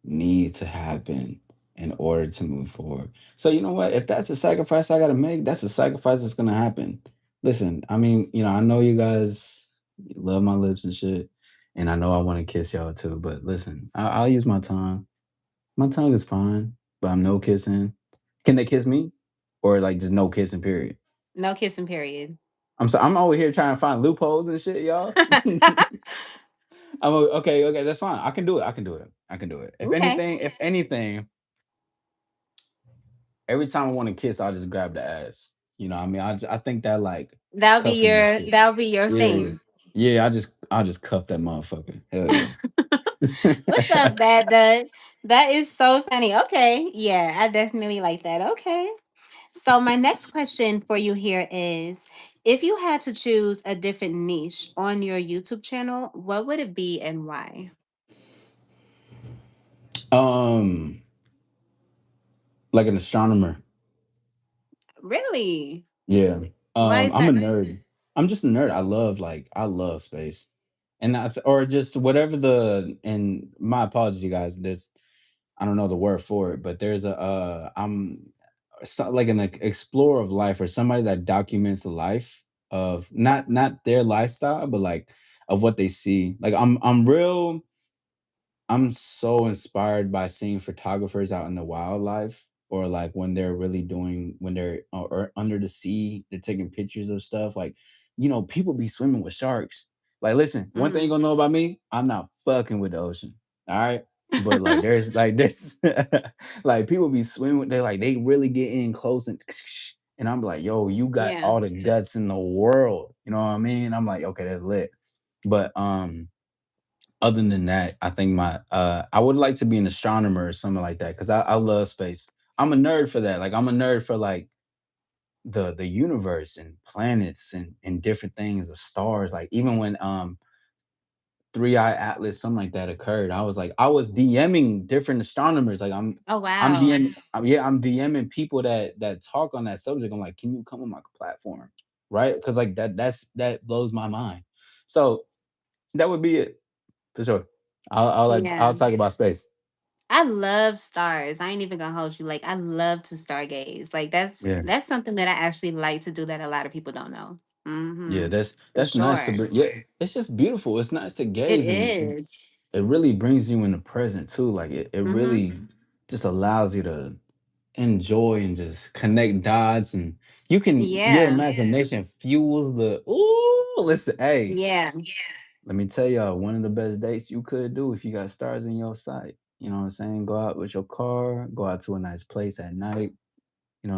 need to happen in order to move forward. So you know what? If that's a sacrifice I gotta make, that's a sacrifice that's gonna happen. Listen, I mean, I know you guys love my lips and shit. and I know I want to kiss y'all too. But listen, I'll use my tongue. My tongue is fine, but I'm no kissing. Can they kiss me, or like just no kissing? Period. No kissing period. I'm so I'm over here trying to find loopholes and shit, y'all. Okay, okay, that's fine. I can do it. I can do it. I can do it. Okay. If anything, every time I want to kiss, I'll just grab the ass. You know, what I mean, I think that like cuffing and shit. That'll be your Yeah, thing. yeah. I'll just cuff that motherfucker. Hell yeah. What's up, Bad Dud? That is so funny. Okay. Yeah, I definitely like that. Okay. So, my next question for you here is, if you had to choose a different niche on your YouTube channel, what would it be and why? um, like an astronomer. Really? Yeah. Why is I'm a that? nerd. I'm just a nerd. I love space. And or just whatever and my apologies, you guys. There's I don't know the word for it, but there's a I'm like an like, explorer of life or somebody that documents the life of not their lifestyle, but like of what they see. Like I'm so inspired by seeing photographers out in the wildlife or like when they're really doing when they're or under the sea, they're taking pictures of stuff. Like, people be swimming with sharks. Like, listen, one thing you Mm. gonna know about me, I'm not fucking with the ocean. All right. But like there's like people be swimming they're like they really get in close and I'm like, yo, you got Yeah. all the guts in the world. You know what I mean? I'm like, okay, that's lit. But other than that, I think I would like to be an astronomer or something like that because I love space. I'm a nerd for that. Like I'm a nerd for like the universe and planets and different things, the stars. Like even when Three Eye Atlas, something like that occurred, I was DMing different astronomers. Like Oh, I'm wow. DM yeah, I'm DMing people that talk on that subject. I'm like, can you come on my platform? Right? Because like that blows my mind. So that would be it for sure. Yeah. I'll talk about space. I love stars. I ain't even gonna hold you. Like, I love to stargaze. Like, Yeah. that's something that I actually like to do that a lot of people don't know. Yeah, Mm-hmm. that's For that's nice to sure. bring. Yeah, it's just beautiful. It's nice to It gaze and is. it really brings you in the present too. Like it Mm-hmm. really just allows you to enjoy and just connect dots and your Yeah. imagination fuels the listen, hey, Yeah. let me tell y'all one of the best dates you could do if you got stars in your sight. You know what I'm saying? Go out with your car, go out to a nice place at night,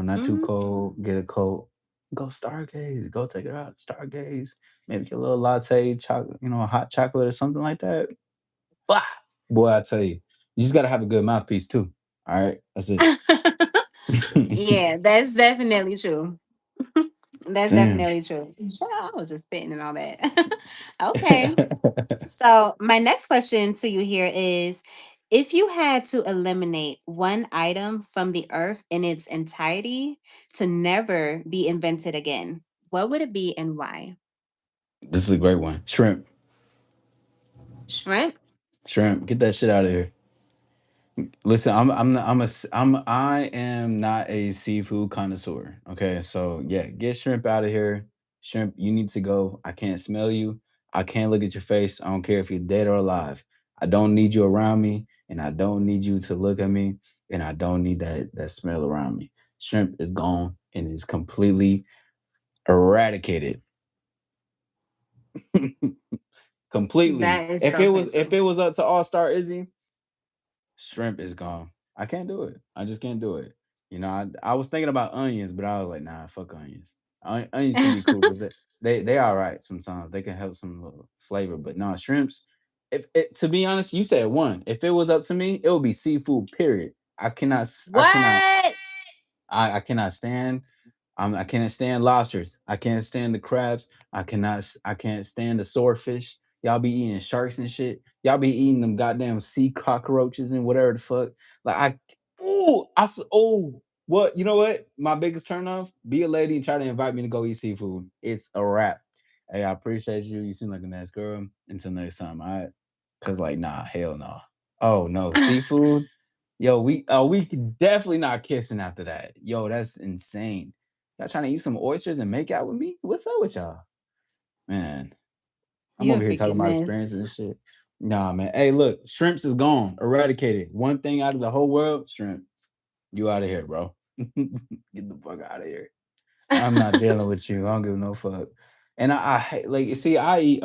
not too Mm-hmm. cold, get a coat, go stargaze, go take it out, stargaze, maybe get a little latte, chocolate, a hot chocolate or something like that. Blah! Boy, I tell you, you just gotta have a good mouthpiece too. All right, that's it. Yeah, that's definitely true. That's Damn. definitely true. Child, I was just spitting and all that. Okay. So, my next question to you here is, if you had to eliminate one item from the earth in its entirety to never be invented again, what would it be and why? This is a great one. Shrimp, Shrimp? shrimp, get that shit out of here. Listen, I'm not, I'm a s- I'm I am not a seafood connoisseur. Okay, so yeah, get shrimp out of here. Shrimp, you need to go. I can't smell you. I can't look at your face. I don't care if you're dead or alive. I don't need you around me, and I don't need you to look at me, and I don't need that smell around me. Shrimp is gone and is completely eradicated. Completely. That is so If crazy. it was up to All-Star Izzy, shrimp is gone. I can't do it. I just can't do it. I was thinking about onions, but I was like, nah, fuck onions. Onions can be cool, but they all right sometimes. They can help some little flavor, but no shrimps. If it, to be honest, you said one. If it was up to me, it would be seafood. Period. I cannot. What? I cannot stand I can't stand lobsters. I can't stand the crabs. I can't stand the swordfish. Y'all be eating sharks and shit. Y'all be eating them goddamn sea cockroaches and whatever the fuck. Like what? You know what? My biggest turn off, be a lady and try to invite me to go eat seafood. It's a wrap. Hey, I appreciate you. You seem like a nice girl. Until next time, all right? Cause like, nah, hell no. Oh no, seafood. Yo, we definitely not kissing after that. Yo, that's insane. Y'all trying to eat some oysters and make out with me? What's up with y'all? Man. I'm You a over here talking freaking about mess. experiences and shit. Nah, man. Hey, look, shrimps is gone, eradicated. One thing out of the whole world, shrimp. You out of here, bro. Get the fuck out of here. I'm not dealing with you. I don't give no fuck. And I hate like see, I eat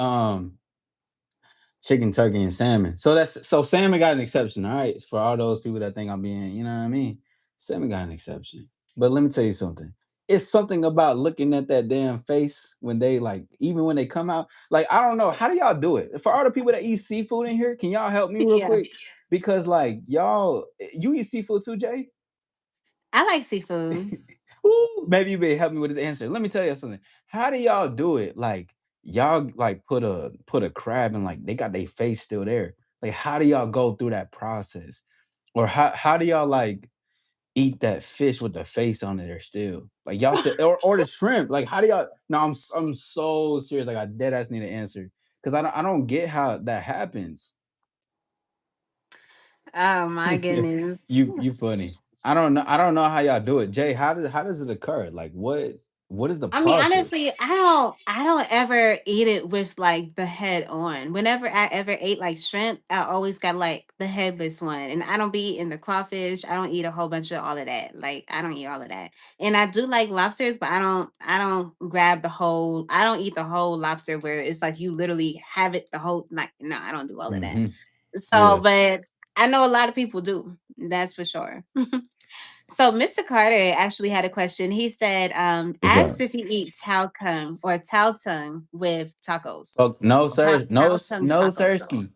chicken, turkey, and salmon. So salmon got an exception, all right? For all those people that think I'm being, you know what I mean? Salmon got an exception. But let me tell you something. It's something about looking at that damn face when they like, even when they come out. Like, I don't know. How do y'all do it? For all the people that eat seafood in here, can y'all help me real Yeah. quick? Because like y'all, you eat seafood too, Jay? I like seafood. Ooh, maybe you may help me with this answer. Let me tell you something. How do y'all do it? Like y'all like put a crab and like they got their face still there. Like how do y'all go through that process? Or how do y'all like eat that fish with the face on it there still? Like y'all still or the shrimp. Like how do y'all no, I'm so serious. Like I dead ass need an answer. Because I don't get how that happens. Oh my goodness. You funny. I don't know how y'all do it. Jay, how does it occur? Like what is the I mean, process? honestly, I don't ever eat it with like the head on. Whenever I ever ate like shrimp, I always got like the headless one. And I don't be eating the crawfish. I don't eat a whole bunch of all of that. Like I don't eat all of that. And I do like lobsters, but I don't grab the whole I don't eat the whole lobster where it's like you literally have it the whole like no, I don't do all of that. Mhm. So, Yeah. but I know a lot of people do. That's for sure. So Mr. Carter actually had a question. He said, What's asked up? if you eat talcum or tau tongue with tacos. Oh, no, Tau, sir. No, tau tongue no, tacos. sirski.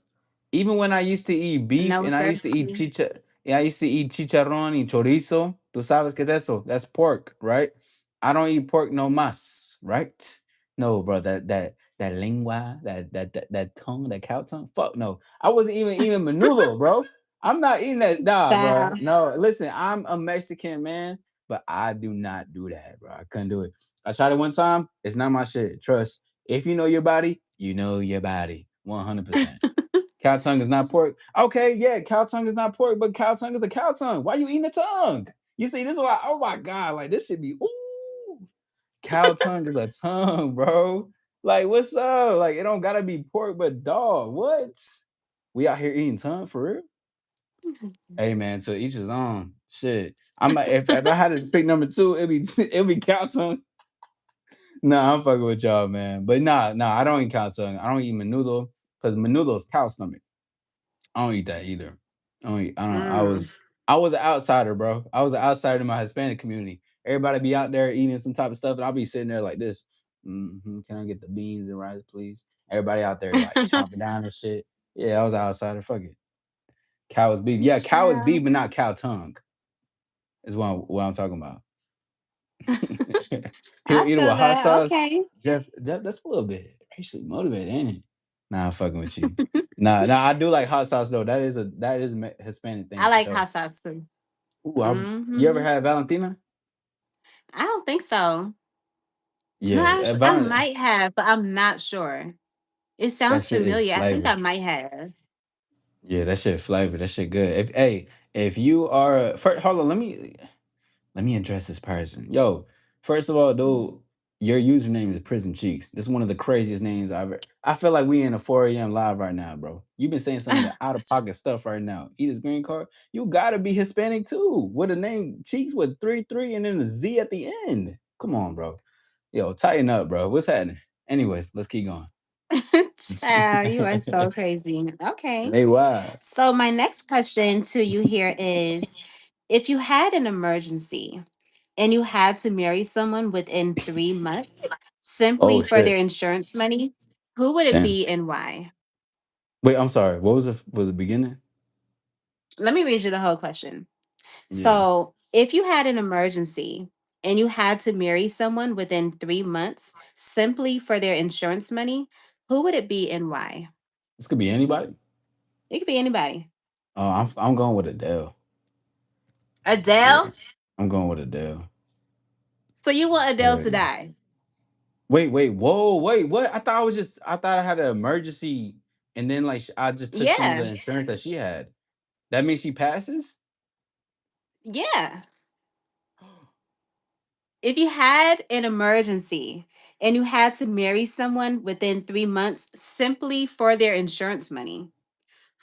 Even when I used to eat beef No, and I sir. used to eat yeah, I used to eat chicharrón y chorizo. Tú sabes qué es eso? That's pork, right? I don't eat pork no más, right? No, bro. That lingua, that tongue, that cow tongue. Fuck no. I wasn't even eating menudo, bro. I'm not eating that. Nah, bro. Child. No, listen. I'm a Mexican man, but I do not do that, bro. I couldn't do it. I tried it one time. It's not my shit. Trust. If you know your body, you know your body. 100%. Cow tongue is not pork. Okay, yeah, cow tongue is not pork, but cow tongue is a cow tongue. Why you eating the tongue? You see, this is why, oh my God, like this should be, ooh, cow tongue is a tongue, bro. Like, what's up? Like, it don't gotta be pork, but dog, what? We out here eating tongue for real? Hey man, to each his own. Shit. If I had to pick number two, it'd be cow tongue. Nah, I'm fucking with y'all, man. But nah, I don't eat cow tongue. I don't eat menudo because menudo is cow stomach. I don't eat that either. I don't. Mm. I was an outsider, bro. I was an outsider in my Hispanic community. Everybody be out there eating some type of stuff, and I'll be sitting there like this. Can I get the beans and rice, please? Everybody out there like chomping down and shit. Yeah, I was an outsider. Fuck it. Cow is beef. Yeah, cow is beef, Child. but not cow tongue. Is what I'm talking about. He'll I eat it with feel hot that. sauce. Okay. Jeff, that's a little bit racially motivated, ain't it? Nah, I'm fucking with you. Nah, I do like hot sauce though. That is a Hispanic thing I for like sure. hot sauce too. Ooh, you ever Hmm. had Valentina? I don't think so. No, Yeah, I might have, but I'm not sure. It that sounds shit is familiar. I think flavor. I might have. Yeah, that shit flavor. That shit good. If you are first, hold on, let me address this person. Yo, first of all, dude, your username is Prison Cheeks. This is one of the craziest names I've ever. I feel like we in a 4 a.m. live right now, bro. You've been saying some of the out of pocket stuff right now. Eat his green card. You gotta be Hispanic too. With a name Cheeks with 3 3 and then the Z at the end. Come on, bro. Yo, tighten up, bro. What's happening? Anyways, let's keep going. Child, you are so crazy. Okay. Hey, why? So my next question to you here is if you had an emergency and you had to marry someone within 3 months simply Oh for shit. their insurance money, who would it Damn. be and why? Wait, I'm sorry. What was the beginning? Let me read you the whole question. Yeah. So, if you had an emergency and you had to marry someone within 3 months simply for their insurance money, who would it be and why? This could be anybody. It could be anybody. I'm going with Adele. Yeah. Adele? I'm going with Adele. So you want Adele Hell to yeah. die? Wait, whoa, wait, what? I thought I had an emergency and then like I just took some of the Yeah. insurance that she had. That means she passes? Yeah. If you had an emergency and you had to marry someone within 3 months simply for their insurance money,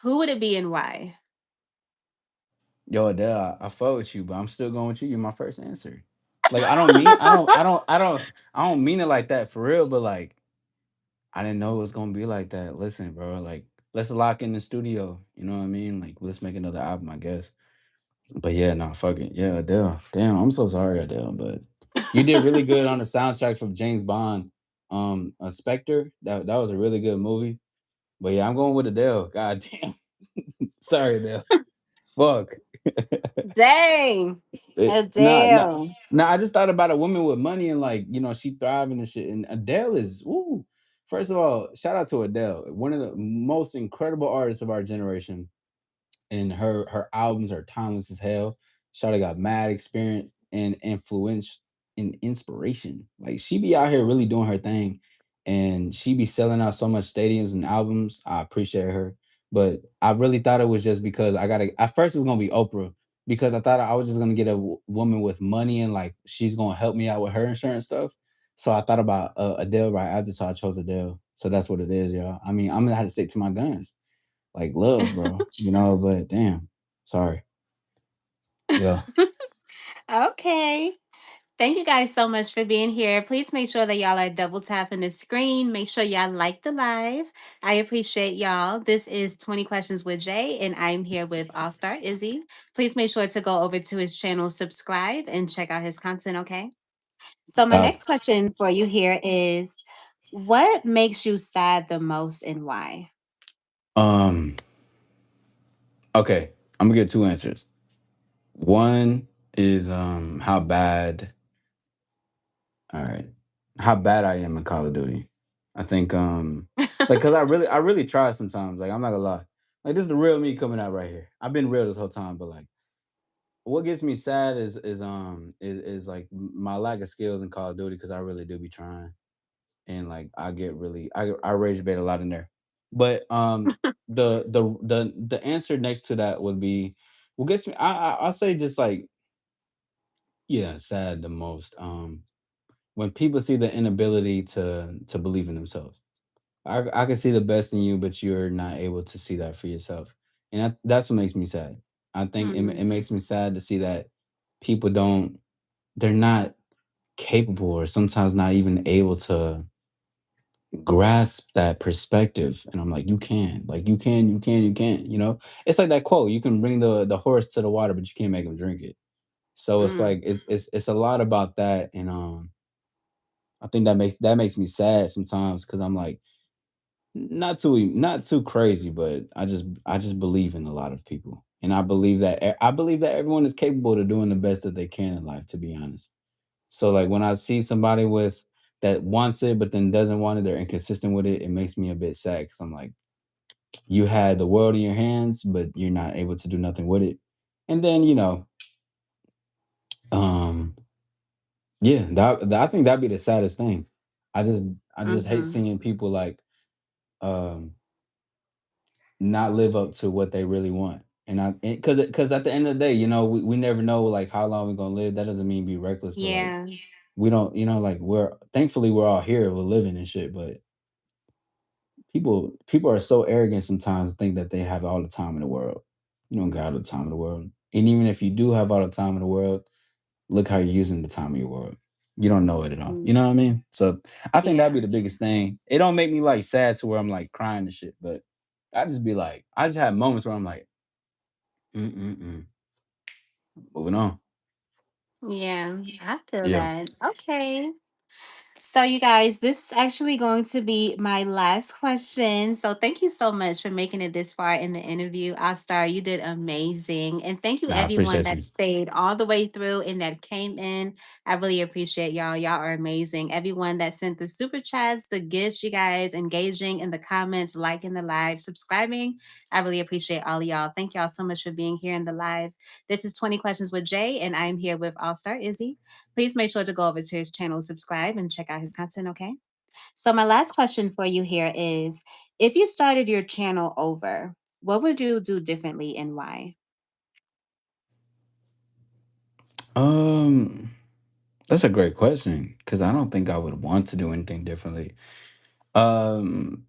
who would it be and why? Yo, Adele, I fuck with you, but I'm still going with you. You're my first answer. Like I don't mean I don't mean it like that for real, but like I didn't know it was gonna be like that. Listen, bro, like let's lock in the studio. You know what I mean? Like let's make another album, I guess. But yeah, nah, fuck it. Yeah, Adele. Damn, I'm so sorry, Adele. But you did really good on the soundtrack from James Bond. Spectre. That was a really good movie. But yeah, I'm going with Adele. God damn. Sorry, Adele. Fuck. Dang. Nah, nah, Adele. nah. I just thought about a woman with money and like she thriving and shit. And Adele is ooh. First of all, shout out to Adele, one of the most incredible artists of our generation, and her albums are timeless as hell. Shawty got mad experience and influence and inspiration. Like she be out here really doing her thing, and she be selling out so much stadiums and albums. I appreciate her, but I really thought it was just because I gotta. At first, it was gonna be Oprah because I thought I was just gonna get a woman with money and like she's gonna help me out with her insurance stuff. So I thought about Adele right after, so I chose Adele. So that's what it is, y'all. I mean, I'm gonna have to stick to my guns like love, bro. But damn, sorry. Yeah, Okay. Thank you guys so much for being here. Please make sure that y'all are double tapping the screen. Make sure y'all like the live. I appreciate y'all. This is 20 Questions with Jay, and I'm here with Allstar Izzy. Please make sure to go over to his channel, subscribe, and check out his content, okay? So, my next thoughts. question for you here is, what makes you sad the most and why? Um, okay, I'm gonna get two answers. One is how bad. All right, how bad I am in Call of Duty. I think like because I really try sometimes. Like I'm not gonna lie. Like this is the real me coming out right here. I've been real this whole time, but like what gets me sad is like my lack of skills in Call of Duty because I really do be trying. And like I get really I rage bait a lot in there. But the answer next to that would be what gets me I'll say just like yeah, sad the most. When people see the inability to believe in themselves. I can see the best in you, but you're not able to see that for yourself. And that's what makes me sad. I think it Mm, makes me sad to see that people don't they're not capable or sometimes not even able to grasp that perspective. And I'm like, you can, like, you can, it's like that quote, you can bring the horse to the water, but you can't make him drink it. So it's mm, like, it's a lot about that. And, I think that makes me sad sometimes. Cause I'm like, not too crazy, but I just believe in a lot of people. And I believe that everyone is capable of doing the best that they can in life, to be honest. So like when I see somebody with that wants it but then doesn't want it, they're inconsistent with it, it makes me a bit sad because I'm like, you had the world in your hands, but you're not able to do nothing with it. And then, um, yeah, I think that'd be the saddest thing. I just I just hate mhm. seeing people like um not live up to what they really want. And because at the end of the day, we never know like how long we're gonna live. That doesn't mean be reckless, but like Yeah. we don't, like we're thankfully we're all here, we're living and shit, but people are so arrogant sometimes to think that they have all the time in the world. You don't got all the time in the world. And even if you do have all the time in the world, look how you're using the time of your world. You don't know it at all. You Mm, know what I mean? So I think that'd yeah. be the biggest thing. It don't make me like sad to where I'm like crying and shit, but I just be like, I just have moments where I'm like, mm-mm-mm. Moving on. Yeah. I feel Yeah, that. Okay. So, you guys, this is actually going to be my last question. So, thank you so much for making it this far in the interview. Star, you did amazing. And thank you, nah, I everyone appreciate that you. stayed all the way through and that came in. I really appreciate y'all. Y'all are amazing. Everyone that sent the super chats, the gifts, you guys engaging in the comments, liking the live, subscribing. I really appreciate all of y'all. Thank y'all so much for being here in the live. This is 20 Questions with Jay, and I'm here with All Star Izzy. Please make sure to go over to his channel, subscribe, and check out his content, okay? So, my last question for you here is, if you started your channel over, what would you do differently and why? Um, That's a great question because I don't think I would want to do anything differently. Um,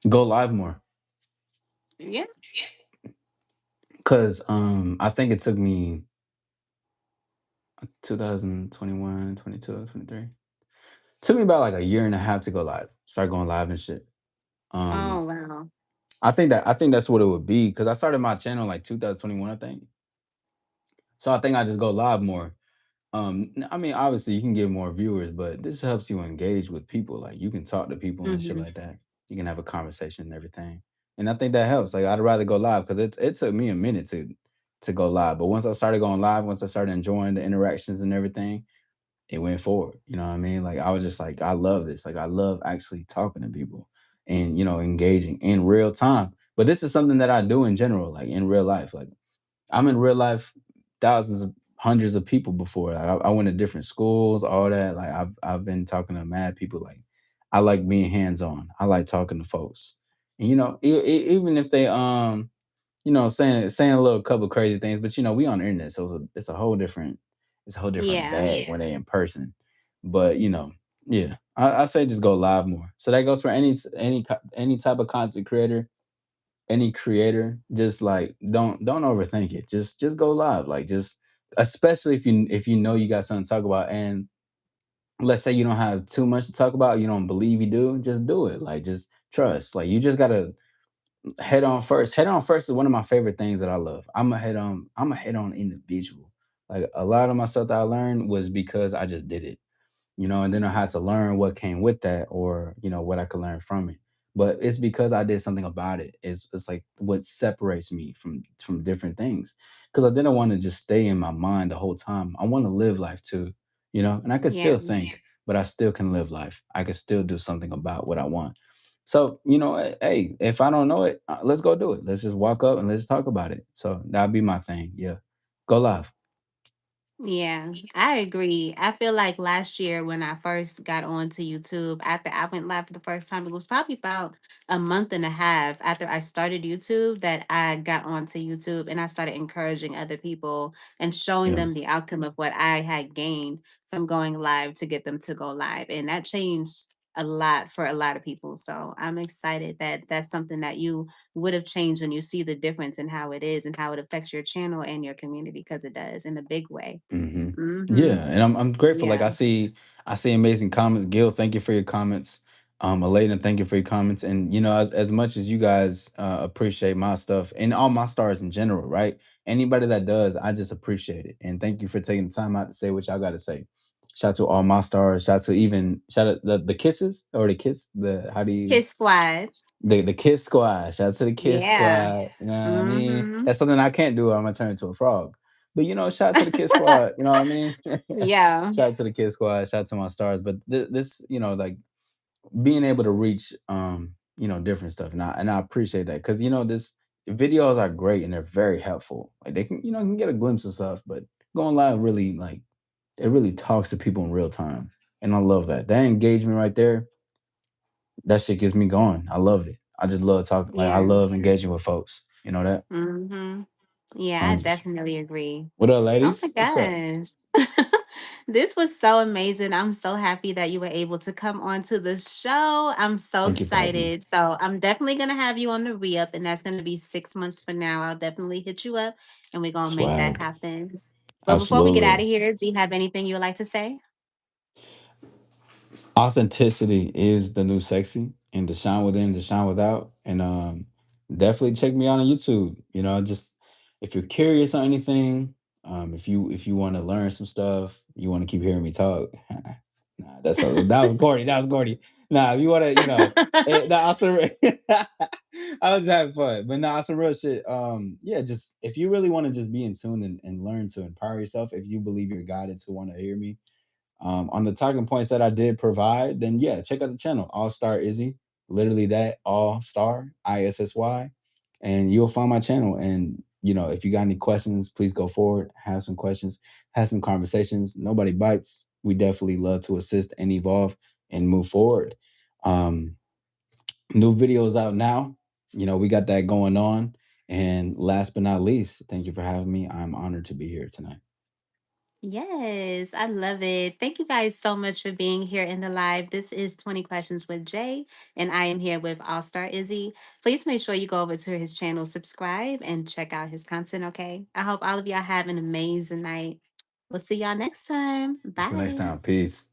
go live more Yeah. because I think it took me 2021, 22, 23. Took me about like a year and a half to go live. Start going live and shit. Um, Oh wow. I think that's what it would be because I started my channel like 2021, I think. So I think I just go live more. I mean, obviously you can get more viewers, but this helps you engage with people. Like you can talk to people and shit Hmm. like that. You can have a conversation and everything. And I think that helps. Like I'd rather go live because it took me a minute to go live. But once I started going live, once I started enjoying the interactions and everything, it went forward. You know what I mean? Like I was just like, I love this. Like I love actually talking to people and engaging in real time. But this is something that I do in general, like in real life. Like I'm in real life thousands of hundreds of people before. Like, I went to different schools, all that. Like I've been talking to mad people. Like I like being hands on. I like talking to folks. And even if they saying a little couple crazy things, but we on the internet, so it's a whole different Yeah. bag when they in person. But yeah, I say just go live more. So that goes for any type of content creator, any creator. Just like don't overthink it. Just go live. Like just especially if you know you got something to talk about, and let's say you don't have too much to talk about, you don't believe you do, just do it. Like just trust. Like you just gotta head on first. Head on first is one of my favorite things that I love. I'm a head on individual. Like a lot of my stuff that I learned was because I just did it, and then I had to learn what came with that, or what I could learn from it. But it's because I did something about it. It's like what separates me from different things. Because I didn't want to just stay in my mind the whole time. I want to live life too, and I could Yeah. still think, but I still can live life. I can still do something about what I want. So hey, if I don't know it, let's go do it. Let's just walk up and let's talk about it. So that'd be my thing. Yeah, go live. Yeah, I agree. I feel like last year when I first got onto YouTube, after I went live for the first time, it was probably about a month and a half after I started YouTube that I got onto YouTube and I started encouraging other people and showing Yeah. them the outcome of what I had gained from going live to get them to go live. And that changed a lot for a lot of people. So I'm excited that that's something that you would have changed and you see the difference in how it is and how it affects your channel and your community because it does in a big way. Hmm. Mhm. Yeah, and I'm grateful. Like Yeah. I see amazing comments. Gil, thank you for your comments. Elena, thank you for your comments. And as much as you guys appreciate my stuff and all my stars in general, right? Anybody that does, I just appreciate it. And thank you for taking the time out to say what y'all got to say. Shout out to all my stars. Shout out the kisses or the kiss. The how do you Kiss Squad. the Kiss Squad. Shout out to the Kiss Yeah. Squad. You know what I mean? Mhm. That's something I can't do, or I'm gonna turn into a frog. But shout out to the Kiss Squad. You know what I mean? Yeah. Shout out to the Kiss Squad. Shout out to my stars. But this, like being able to reach, different stuff, and I appreciate that because this videos are great and they're very helpful. Like they can, can get a glimpse of stuff, but going live really like it really talks to people in real time, and I love that. That engagement right there, that shit gets me going. I love it. I just love talking. Like I Yeah. love engaging with folks. You know that. Mhm. Yeah, I Um, definitely agree. what up, Oh my ladies? What's up? gosh. This was so amazing. I'm so happy that you were able to come on to the show. I'm so Thank you for having me. excited. So I'm definitely gonna have you on the re-up, and that's gonna be 6 months from now. I'll definitely hit you up and we're gonna make that Swag. happen. But before we get out Absolutely. of here, do you have anything you would like to say? Authenticity is the new sexy, and to shine within, to shine without. And definitely check me out on YouTube. Just if you're curious on anything, if you want to learn some stuff, you want to keep hearing me talk. Nah, that was corny. That was corny. Nah, if you want to, nah, also, I was having fun, but nah, some real shit. Yeah, just if you really want to just be in tune and learn to empower yourself, if you believe you're guided to want to hear me, on the talking points that I did provide, then yeah, check out the channel, Allstar Issy. Literally that, All Star ISSY, and you'll find my channel. And if you got any questions, please go forward, have some questions, have some conversations. Nobody bites. We definitely love to assist and evolve and move forward. Um, New videos out now. We got that going on. And last but not least, thank you for having me. I'm honored to be here tonight. Yes, I love it. Thank you guys so much for being here in the live. This is 20 Questions with Jay, and I am here with Allstar Izzy. Please make sure you go over to his channel, subscribe, and check out his content, okay? I hope all of y'all have an amazing night. We'll see y'all next time. Until next Bye. time, peace.